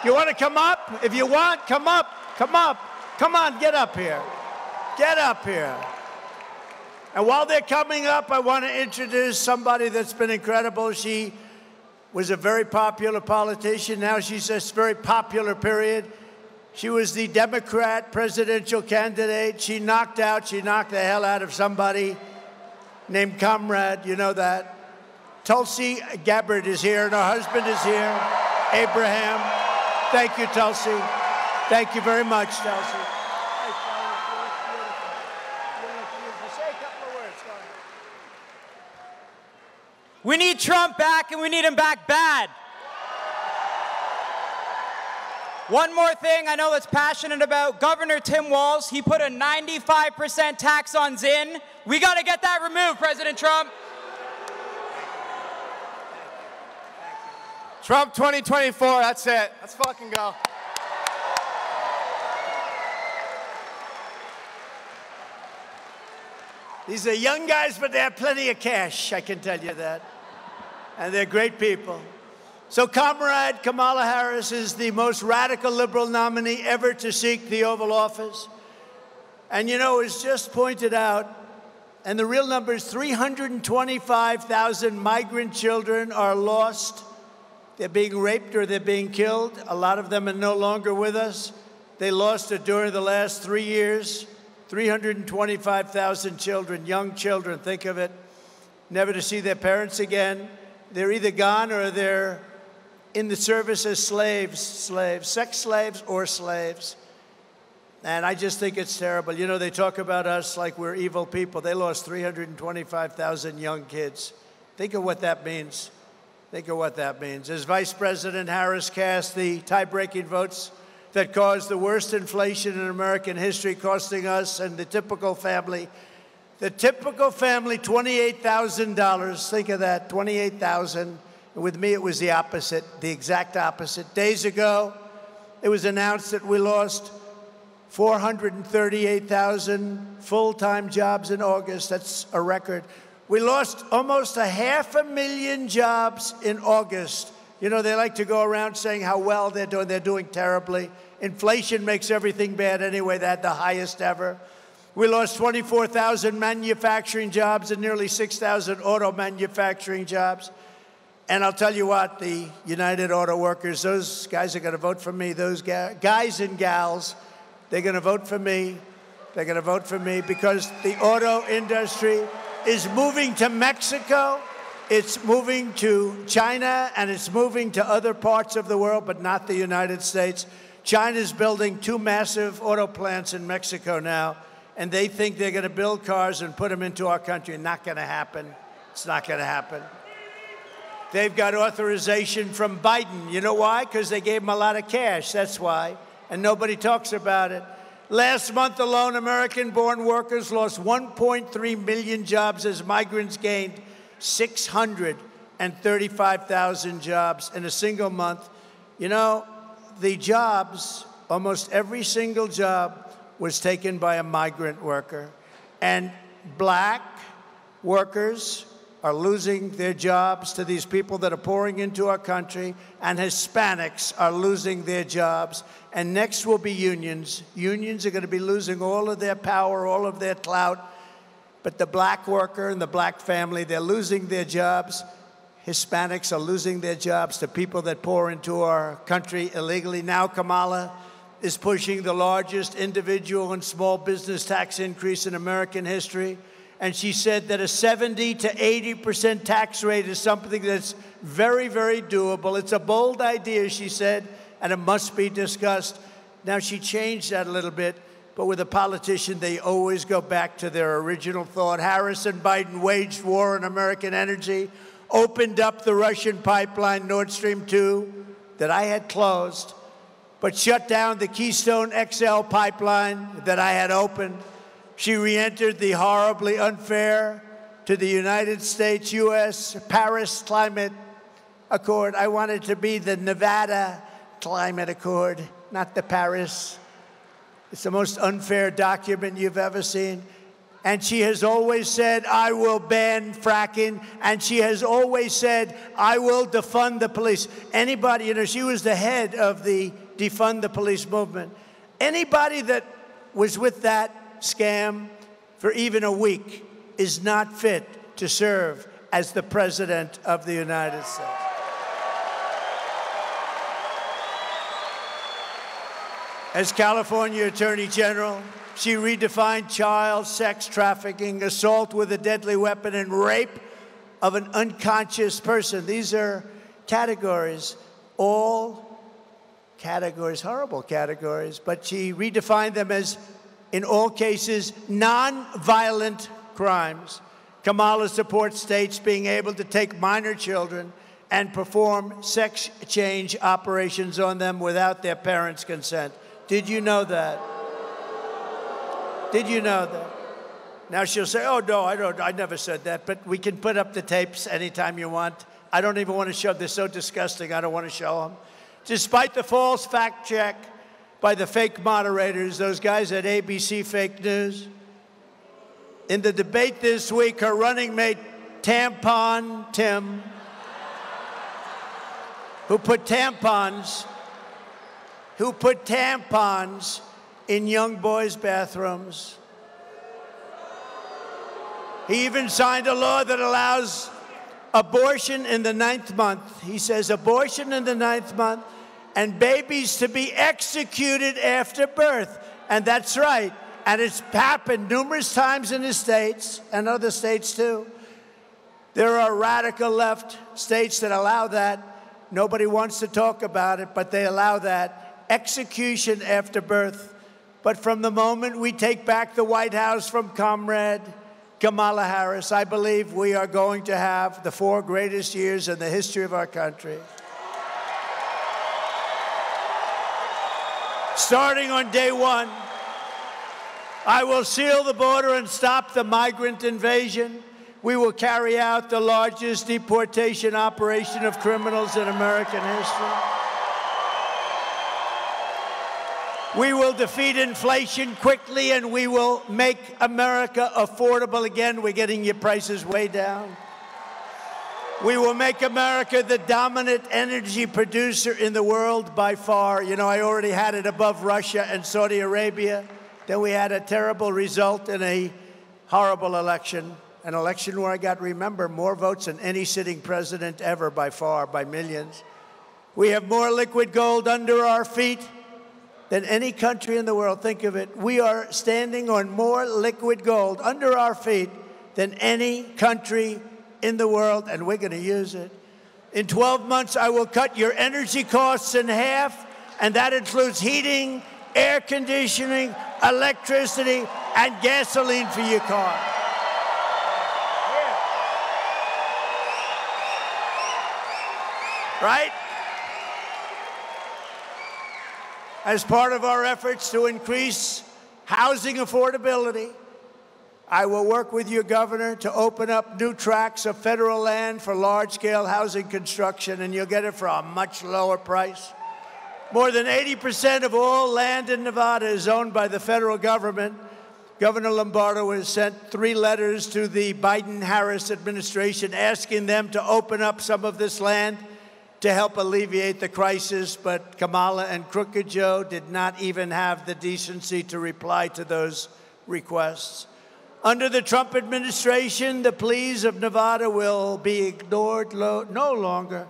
You want to come up? If you want, come up. Come up. Come on, get up here. Get up here. And while they're coming up, I want to introduce somebody that's been incredible. She was a very popular politician. Now she's a very popular, period. She was the Democrat presidential candidate. She knocked the hell out of somebody named Comrade. You know that. Tulsi Gabbard is here, and her husband is here, Abraham. Thank you, Tulsi. Thank you very much, Tulsi. We need Trump back, and we need him back bad. One more thing I know that's passionate about, Governor Tim Walz, he put a 95% tax on Zyn. We got to get that removed, President Trump. Trump 2024, that's it. Let's fucking go. These are young guys, but they have plenty of cash, I can tell you that. And they're great people. So Comrade Kamala Harris is the most radical liberal nominee ever to seek the Oval Office. And you know, it's just pointed out, and the real number is 325,000 migrant children are lost. They're being raped or they're being killed. A lot of them are no longer with us. They lost it during the last 3 years. 325,000 children, young children, think of it, never to see their parents again. They're either gone or they're in the service as slaves, sex slaves or slaves. And I just think it's terrible. You know, they talk about us like we're evil people. They lost 325,000 young kids. Think of what that means. Think of what that means. As Vice President Harris cast the tie-breaking votes that caused the worst inflation in American history, costing us and the typical family, $28,000. Think of that, $28,000. With me, it was the opposite, the exact opposite. Days ago, it was announced that we lost 438,000 full-time jobs in August. That's a record. We lost almost 500,000 jobs in August. You know, they like to go around saying how well they're doing. They're doing terribly. Inflation makes everything bad anyway. They had the highest ever. We lost 24,000 manufacturing jobs and nearly 6,000 auto manufacturing jobs. And I'll tell you what, the United Auto Workers, those guys are going to vote for me. Those guys and gals, they're going to vote for me. They're going to vote for me because the auto industry is moving to Mexico, it's moving to China, and it's moving to other parts of the world, but not the United States. China's building 2 massive auto plants in Mexico now, and they think they're going to build cars and put them into our country. Not going to happen. It's not going to happen. They've got authorization from Biden. You know why? Because they gave him a lot of cash. That's why. And nobody talks about it. Last month alone, American-born workers lost 1.3 million jobs as migrants gained 635,000 jobs in a single month. You know, the jobs, almost every single job was taken by a migrant worker. And black workers are losing their jobs to these people that are pouring into our country, and Hispanics are losing their jobs. And next will be unions. Unions are going to be losing all of their power, all of their clout. But the black worker and the black family, they're losing their jobs. Hispanics are losing their jobs to people that pour into our country illegally. Now Kamala is pushing the largest individual and small business tax increase in American history. And she said that a 70 to 80% tax rate is something that's very, very doable. It's a bold idea, she said, and it must be discussed. Now, she changed that a little bit, but with a politician, they always go back to their original thought. Harris and Biden waged war on American energy, opened up the Russian pipeline, Nord Stream 2, that I had closed, but shut down the Keystone XL pipeline that I had opened. She re-entered the horribly unfair to the United States, U.S. Paris Climate Accord. I wanted to be the Nevada Climate Accord, not the Paris. It's the most unfair document you've ever seen. And she has always said, I will ban fracking. And she has always said, I will defund the police. Anybody, you know, she was the head of the defund the police movement. Anybody that was with that scam for even a week is not fit to serve as the President of the United States. As California Attorney General, she redefined child sex trafficking, assault with a deadly weapon, and rape of an unconscious person. These are categories, all categories, horrible categories, but she redefined them as, in all cases, non-violent crimes. Kamala supports states being able to take minor children and perform sex change operations on them without their parents' consent. Did you know that? Did you know that? Now she'll say, oh, no, I never said that, but we can put up the tapes anytime you want. I don't even want to show them. They're so disgusting, I don't want to show them. Despite the false fact check by the fake moderators, those guys at ABC Fake News. In the debate this week, her running mate, Tampon Tim, who put tampons in young boys' bathrooms. He even signed a law that allows abortion in the 9th month. He says abortion in the 9th month, and babies to be executed after birth. And that's right. And it's happened numerous times in the states and other states too. There are radical left states that allow that. Nobody wants to talk about it, but they allow that. Execution after birth. But from the moment we take back the White House from Comrade Kamala Harris, I believe we are going to have the 4 greatest years in the history of our country. Starting on day 1, I will seal the border and stop the migrant invasion. We will carry out the largest deportation operation of criminals in American history. We will defeat inflation quickly, and we will make America affordable again. We're getting your prices way down. We will make America the dominant energy producer in the world by far. You know, I already had it above Russia and Saudi Arabia. Then we had a terrible result in a horrible election, an election where I got, remember, more votes than any sitting president ever by far, by millions. We have more liquid gold under our feet than any country in the world. Think of it. We are standing on more liquid gold under our feet than any country in the world, and we're going to use it. In 12 months, I will cut your energy costs in half, and that includes heating, air conditioning, electricity, and gasoline for your car. Right? As part of our efforts to increase housing affordability, I will work with your governor to open up new tracts of federal land for large-scale housing construction, and you'll get it for a much lower price. More than 80% of all land in Nevada is owned by the federal government. Governor Lombardo has sent 3 letters to the Biden-Harris administration asking them to open up some of this land to help alleviate the crisis, but Kamala and Crooked Joe did not even have the decency to reply to those requests. Under the Trump administration, the pleas of Nevada will be ignored no longer.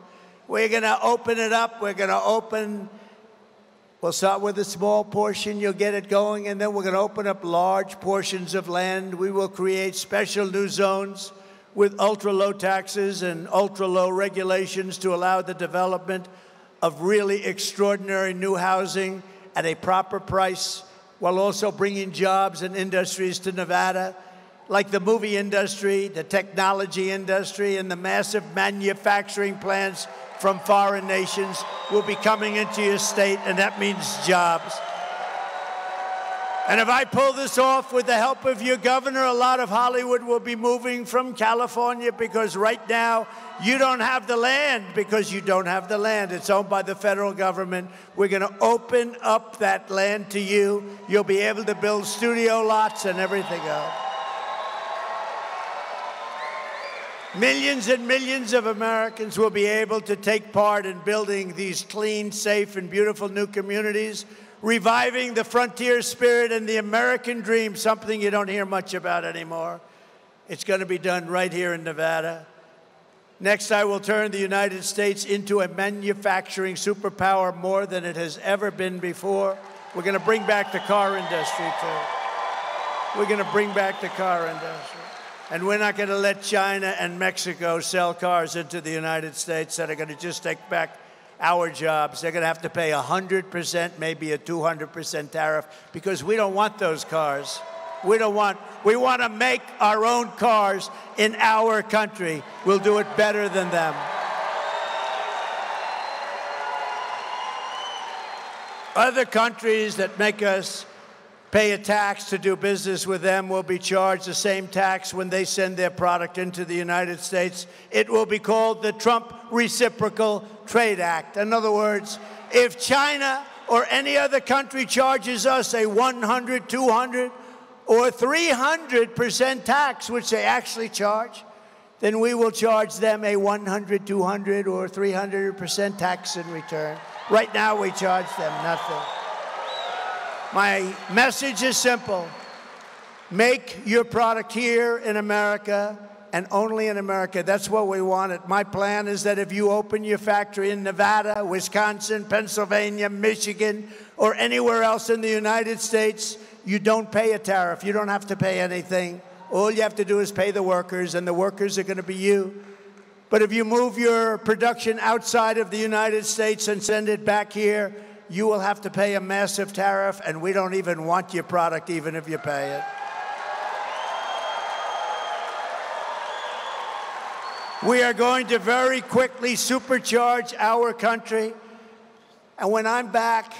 We're going to open it up. We'll start with a small portion. You'll get it going, and then we're going to open up large portions of land. We will create special new zones with ultra-low taxes and ultra-low regulations to allow the development of really extraordinary new housing at a proper price, while also bringing jobs and industries to Nevada, like the movie industry, the technology industry, and the massive manufacturing plants from foreign nations will be coming into your state, and that means jobs. And if I pull this off with the help of your governor, a lot of Hollywood will be moving from California, because right now you don't have the land, because you don't have the land. It's owned by the federal government. We're going to open up that land to you. You'll be able to build studio lots and everything else. Millions and millions of Americans will be able to take part in building these clean, safe, and beautiful new communities, reviving the frontier spirit and the American dream, something you don't hear much about anymore. It's going to be done right here in Nevada. Next, I will turn the United States into a manufacturing superpower more than it has ever been before. We're going to bring back the car industry, too. We're going to bring back the car industry. And we're not going to let China and Mexico sell cars into the United States that are going to just take back our jobs. They're going to have to pay 100%, maybe a 200% tariff, because we don't want those cars. We want to make our own cars in our country. We'll do it better than them. Other countries that make us pay a tax to do business with them will be charged the same tax when they send their product into the United States. It will be called the Trump Reciprocal Trade Act. In other words, if China or any other country charges us a 100, 200, or 300% tax, which they actually charge, then we will charge them a 100, 200, or 300% tax in return. Right now, we charge them nothing. My message is simple. Make your product here in America and only in America. That's what we wanted. My plan is that if you open your factory in Nevada, Wisconsin, Pennsylvania, Michigan, or anywhere else in the United States, you don't pay a tariff. You don't have to pay anything. All you have to do is pay the workers, and the workers are going to be you. But if you move your production outside of the United States and send it back here, you will have to pay a massive tariff, and we don't even want your product even if you pay it. We are going to very quickly supercharge our country, and when I'm back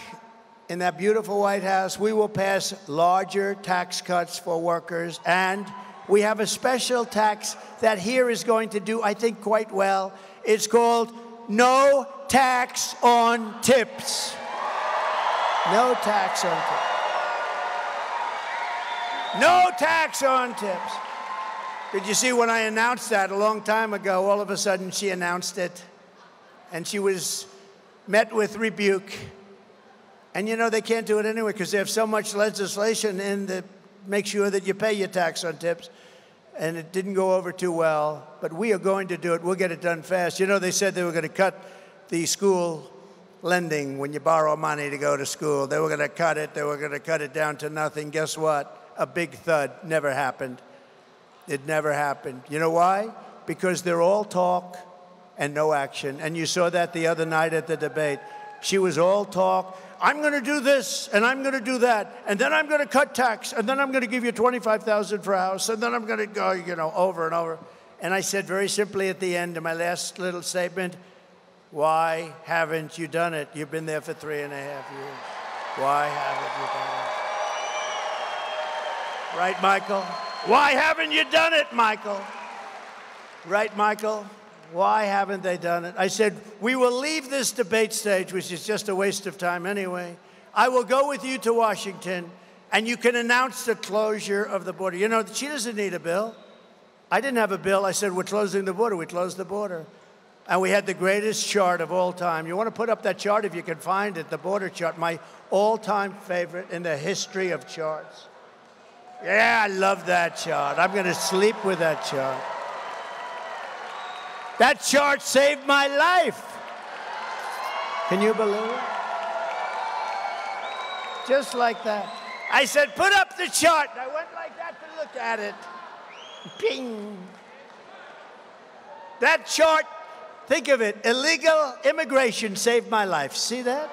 in that beautiful White House, we will pass larger tax cuts for workers, and we have a special tax that here is going to do, I think, quite well. It's called no tax on tips. No tax on tips. No tax on tips. Did you see when I announced that a long time ago, all of a sudden she announced it, and she was met with rebuke. And you know, they can't do it anyway because they have so much legislation in that makes sure that you pay your tax on tips. And it didn't go over too well, but we are going to do it. We'll get it done fast. You know, they said they were going to cut the school lending when you borrow money to go to school. They were going to cut it. They were going to cut it down to nothing. Guess what? A big thud. Never happened. It never happened. You know why? Because they're all talk and no action. And you saw that the other night at the debate. She was all talk. I'm going to do this, and I'm going to do that, and then I'm going to cut tax, and then I'm going to give you $25,000 for a house, and then I'm going to go, you know, over and over. And I said very simply at the end of my last little statement, why haven't you done it? You've been there for 3.5 years. Why haven't you done it? Right, Michael? Why haven't you done it, Michael? Right, Michael? Why haven't they done it? I said, we will leave this debate stage, which is just a waste of time anyway. I will go with you to Washington, and you can announce the closure of the border. You know, she doesn't need a bill. I didn't have a bill. I said, we're closing the border. We closed the border. And we had the greatest chart of all time. You want to put up that chart if you can find it, the border chart, my all-time favorite in the history of charts. Yeah, I love that chart. I'm going to sleep with that chart. That chart saved my life. Can you believe it? Just like that. I said, put up the chart. And I went like that to look at it. Ping. That chart, think of it, illegal immigration saved my life. See that?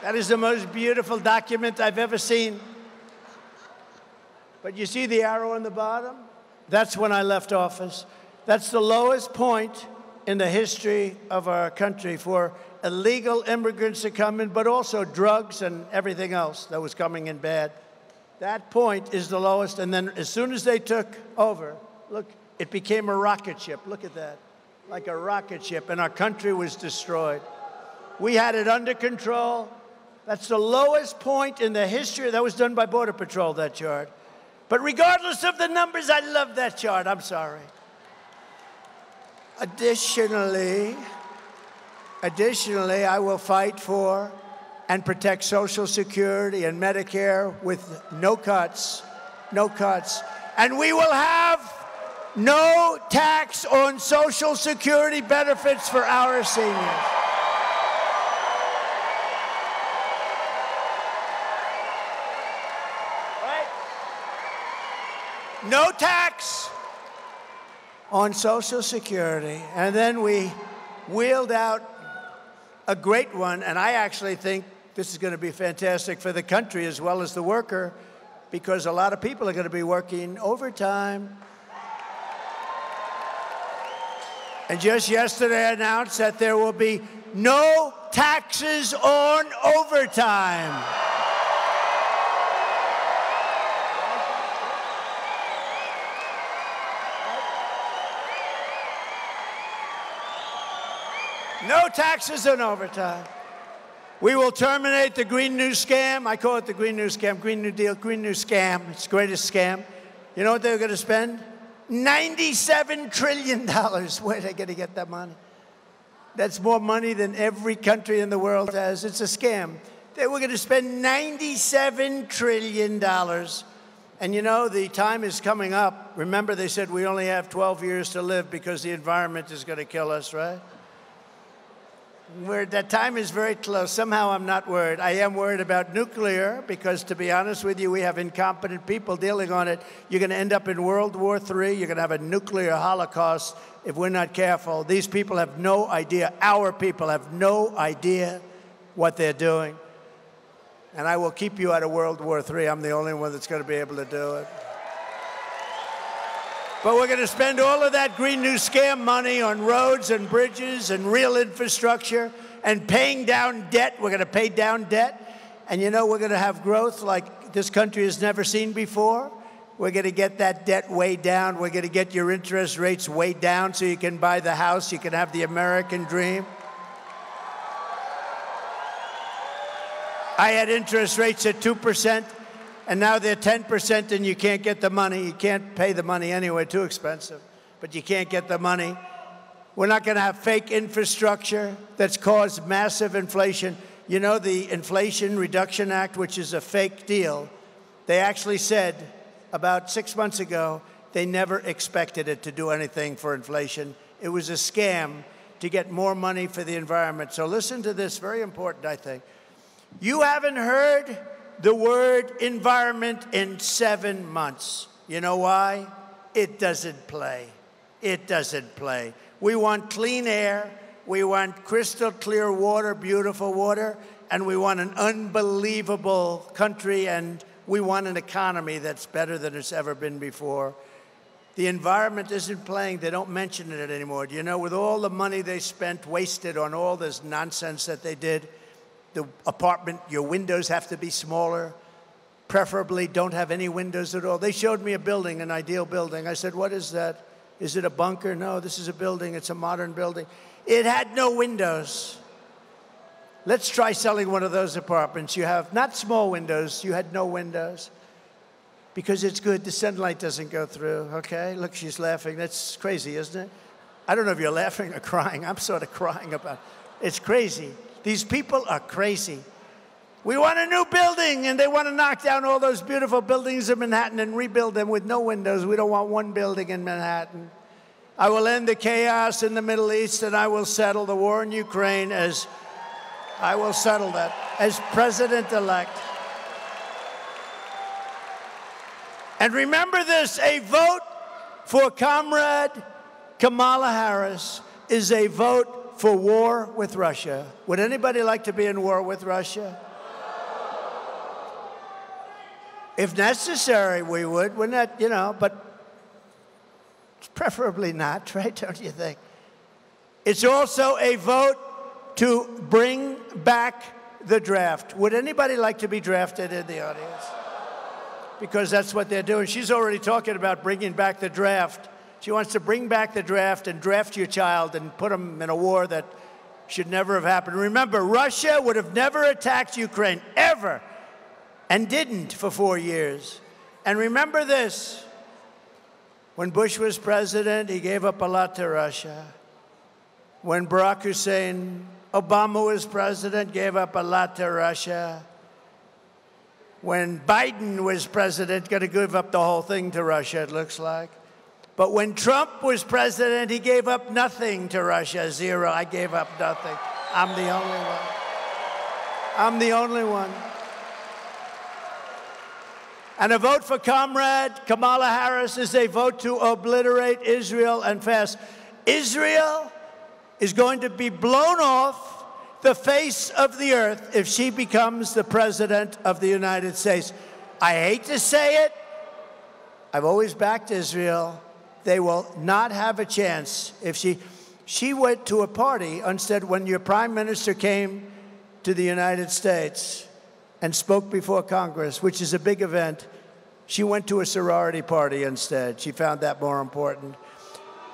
That is the most beautiful document I've ever seen. But you see the arrow on the bottom? That's when I left office. That's the lowest point in the history of our country for illegal immigrants to come in, but also drugs and everything else that was coming in bad. That point is the lowest. And then as soon as they took over, look, it became a rocket ship. Look at that, like a rocket ship, and our country was destroyed. We had it under control. That's the lowest point in the history. That was done by Border Patrol, that chart. But regardless of the numbers, I love that chart. I'm sorry. Additionally, I will fight for and protect Social Security and Medicare with no cuts, no cuts. And we will have no tax on Social Security benefits for our seniors. No tax on Social Security. And then we wheeled out a great one, and I actually think this is going to be fantastic for the country as well as the worker, because a lot of people are going to be working overtime. And just yesterday I announced that there will be no taxes on overtime. No taxes on overtime. We will terminate the Green New Scam. I call it the Green New Scam, Green New Deal, Green New Scam. It's the greatest scam. You know what they were going to spend? $97 trillion. Where are they going to get that money? That's more money than every country in the world has. It's a scam. They were going to spend $97 trillion. And you know, the time is coming up. Remember, they said we only have 12 years to live because the environment is going to kill us, right? That time is very close. Somehow I'm not worried. I am worried about nuclear because, to be honest with you, we have incompetent people dealing on it. You're going to end up in World War III. You're going to have a nuclear holocaust if we're not careful. These people have no idea. Our people have no idea what they're doing. And I will keep you out of World War III. I'm the only one that's going to be able to do it. But we're going to spend all of that Green New Scam money on roads and bridges and real infrastructure and paying down debt. We're going to pay down debt. And you know, we're going to have growth like this country has never seen before. We're going to get that debt way down. We're going to get your interest rates way down so you can buy the house. You can have the American dream. I had interest rates at 2%, and now they're 10%, and you can't get the money. You can't pay the money anyway, too expensive, but you can't get the money. We're not going to have fake infrastructure that's caused massive inflation. You know, the Inflation Reduction Act, which is a fake deal, they actually said about 6 months ago they never expected it to do anything for inflation. It was a scam to get more money for the environment. So listen to this, very important, I think. You haven't heard the word environment in 7 months. You know why? It doesn't play. It doesn't play. We want clean air, we want crystal clear water, beautiful water, and we want an unbelievable country, and we want an economy that's better than it's ever been before. The environment isn't playing. They don't mention it anymore. You know, with all the money they spent, wasted on all this nonsense that they did, the apartment, your windows have to be smaller, preferably don't have any windows at all. They showed me a building, an ideal building. I said, what is that? Is it a bunker? No, this is a building. It's a modern building. It had no windows. Let's try selling one of those apartments. You have not small windows. You had no windows. Because it's good. The sunlight doesn't go through, okay? Look, she's laughing. That's crazy, isn't it? I don't know if you're laughing or crying. I'm sort of crying about it. It's crazy. These people are crazy. We want a new building, and they want to knock down all those beautiful buildings in Manhattan and rebuild them with no windows. We don't want one building in Manhattan. I will end the chaos in the Middle East, and I will settle the war in Ukraine as I will settle that as president-elect. And remember this, a vote for Comrade Kamala Harris is a vote for war with Russia. Would anybody like to be in war with Russia? If necessary, we would. We're not, you know, but preferably not, right? Don't you think? It's also a vote to bring back the draft. Would anybody like to be drafted in the audience? Because that's what they're doing. She's already talking about bringing back the draft. She wants to bring back the draft and draft your child and put them in a war that should never have happened. Remember, Russia would have never attacked Ukraine, ever, and didn't for 4 years. And remember this, when Bush was president, he gave up a lot to Russia. When Barack Hussein Obama was president, gave up a lot to Russia. When Biden was president, going to give up the whole thing to Russia, it looks like. But when Trump was president, he gave up nothing to Russia, zero. I gave up nothing. I'm the only one. I'm the only one. And a vote for Comrade Kamala Harris is a vote to obliterate Israel and fast. Israel is going to be blown off the face of the earth if she becomes the president of the United States. I hate to say it. I've always backed Israel. They will not have a chance if she went to a party instead when your prime minister came to the United States and spoke before Congress, which is a big event. She went to a sorority party instead. She found that more important.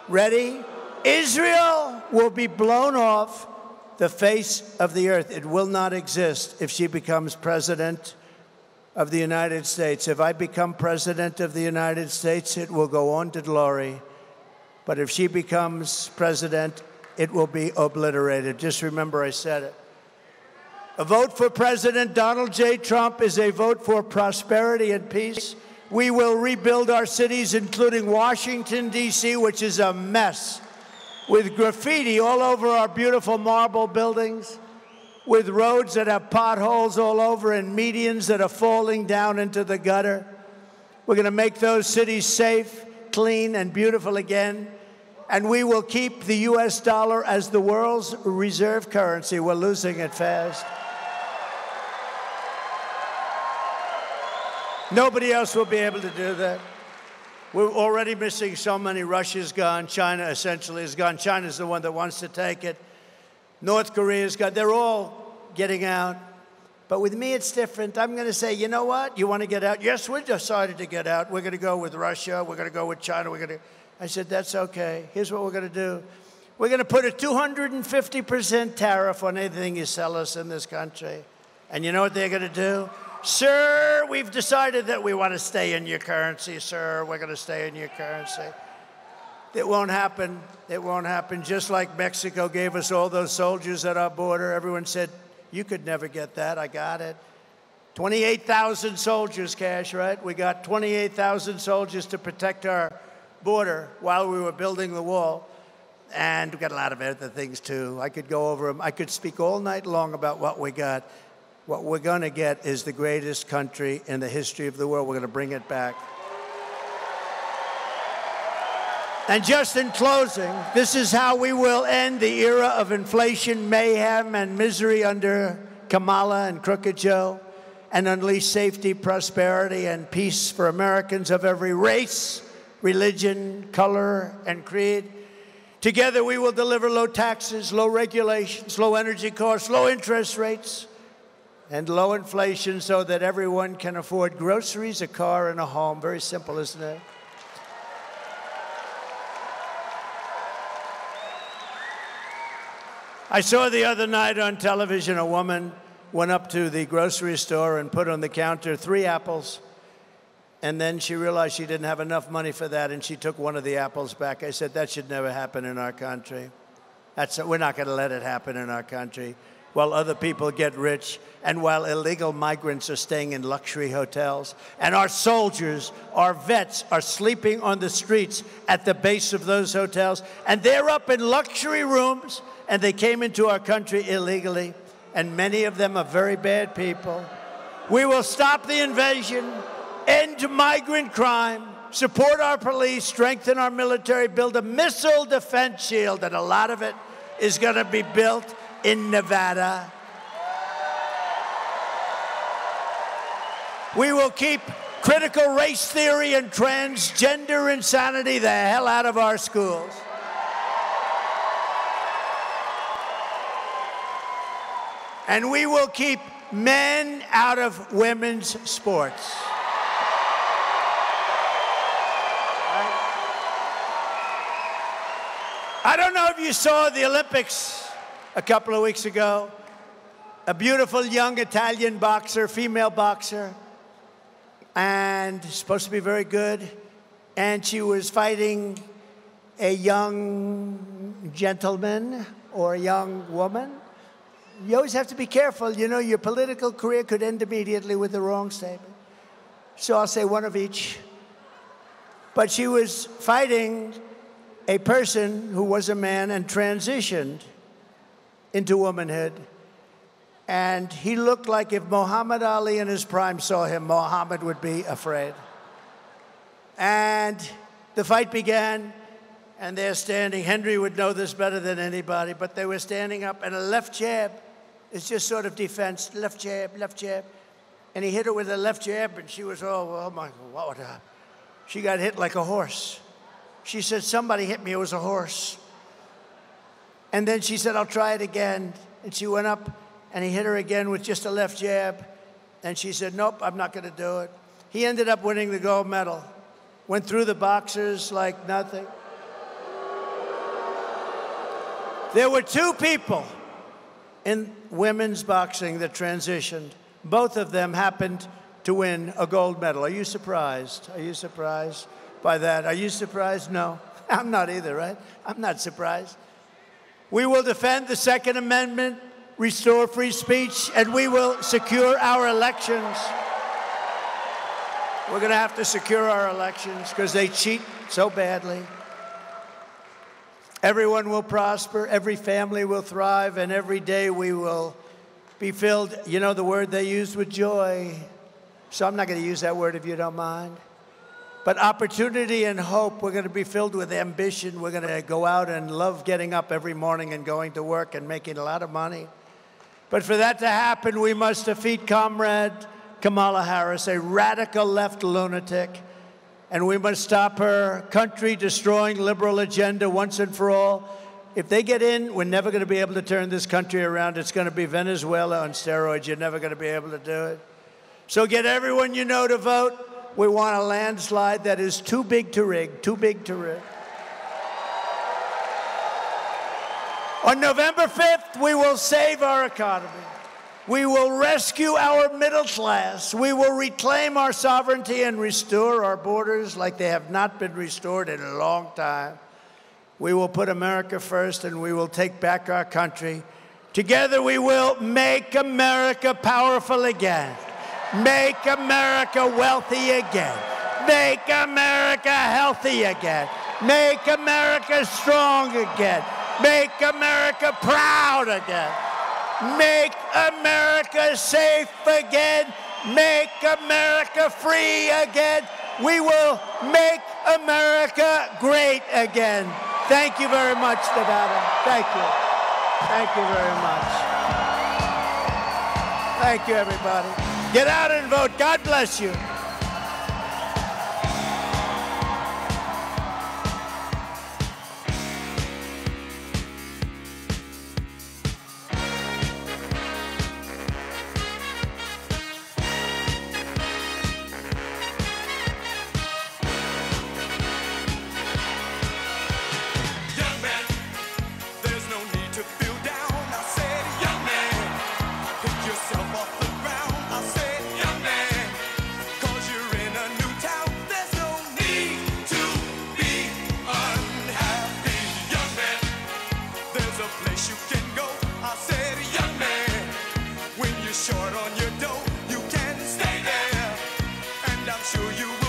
Ready? Israel will be blown off the face of the earth. It will not exist if she becomes president of the United States. If I become president of the United States, it will go on to glory. But if she becomes president, it will be obliterated. Just remember I said it. A vote for President Donald J. Trump is a vote for prosperity and peace. We will rebuild our cities, including Washington, D.C., which is a mess, with graffiti all over our beautiful marble buildings, with roads that have potholes all over and medians that are falling down into the gutter. We're going to make those cities safe, clean, and beautiful again. And we will keep the U.S. dollar as the world's reserve currency. We're losing it fast. Nobody else will be able to do that. We're already missing so many. Russia's gone. China essentially is gone. China's the one that wants to take it. North Korea's gone. They're all getting out. But with me, it's different. I'm going to say, you know what? You want to get out? Yes, we decided to get out. We're going to go with Russia. We're going to go with China. I said, that's okay. Here's what we're going to do. We're going to put a 250% tariff on anything you sell us in this country. And you know what they're going to do? Sir, we've decided that we want to stay in your currency, sir. We're going to stay in your currency. It won't happen. It won't happen. Just like Mexico gave us all those soldiers at our border. Everyone said, you could never get that. I got it. 28,000 soldiers, Cash, right? We got 28,000 soldiers to protect our border while we were building the wall. And we got a lot of other things, too. I could go over them. I could speak all night long about what we got. What we're going to get is the greatest country in the history of the world. We're going to bring it back. And just in closing, this is how we will end the era of inflation, mayhem, and misery under Kamala and Crooked Joe, and unleash safety, prosperity, and peace for Americans of every race, religion, color, and creed. Together, we will deliver low taxes, low regulations, low energy costs, low interest rates, and low inflation so that everyone can afford groceries, a car, and a home. Very simple, isn't it? I saw the other night on television a woman went up to the grocery store and put on the counter 3 apples. And then she realized she didn't have enough money for that, and she took one of the apples back. I said, that should never happen in our country. We're not going to let it happen in our country. While other people get rich, and while illegal migrants are staying in luxury hotels, and our soldiers, our vets, are sleeping on the streets at the base of those hotels, and they're up in luxury rooms, and they came into our country illegally, and many of them are very bad people. We will stop the invasion, end migrant crime, support our police, strengthen our military, build a missile defense shield, and a lot of it is going to be built in Nevada. We will keep critical race theory and transgender insanity the hell out of our schools. And we will keep men out of women's sports. I don't know if you saw the Olympics a couple of weeks ago. A beautiful young Italian boxer, female boxer, and supposed to be very good. And she was fighting a young gentleman or a young woman. You always have to be careful. You know, your political career could end immediately with the wrong statement. So I'll say one of each. But she was fighting a person who was a man and transitioned into womanhood. And he looked like if Muhammad Ali in his prime saw him, Muhammad would be afraid. And the fight began, and they're standing. Henry would know this better than anybody, but they were standing up, and a left jab is just sort of defense. Left jab, left jab. And he hit her with a left jab, and she was, oh my God, what? She got hit like a horse. She said, somebody hit me, it was a horse. And then she said, I'll try it again. And she went up, and he hit her again with just a left jab. And she said, nope, I'm not going to do it. He ended up winning the gold medal. Went through the boxers like nothing. There were 2 people in women's boxing that transitioned. Both of them happened to win a gold medal. Are you surprised? Are you surprised by that? Are you surprised? No, I'm not either, right? I'm not surprised. We will defend the Second Amendment, restore free speech, and we will secure our elections. We're going to have to secure our elections because they cheat so badly. Everyone will prosper, every family will thrive, and every day we will be filled, you know the word they used, with joy. So I'm not going to use that word if you don't mind. But opportunity and hope, we're going to be filled with ambition. We're going to go out and love getting up every morning and going to work and making a lot of money. But for that to happen, we must defeat Comrade Kamala Harris, a radical left lunatic. And we must stop her country-destroying liberal agenda once and for all. If they get in, we're never going to be able to turn this country around. It's going to be Venezuela on steroids. You're never going to be able to do it. So get everyone you know to vote. We want a landslide that is too big to rig, too big to rig. On November 5th, we will save our economy. We will rescue our middle class. We will reclaim our sovereignty and restore our borders like they have not been restored in a long time. We will put America first, and we will take back our country. Together we will make America powerful again. Make America wealthy again. Make America healthy again. Make America strong again. Make America proud again. Make America safe again. Make America free again. We will make America great again. Thank you very much, Nevada. Thank you. Thank you very much. Thank you, everybody. Get out and vote. God bless you. Short on your dough, you can stay there, and I'm sure you will.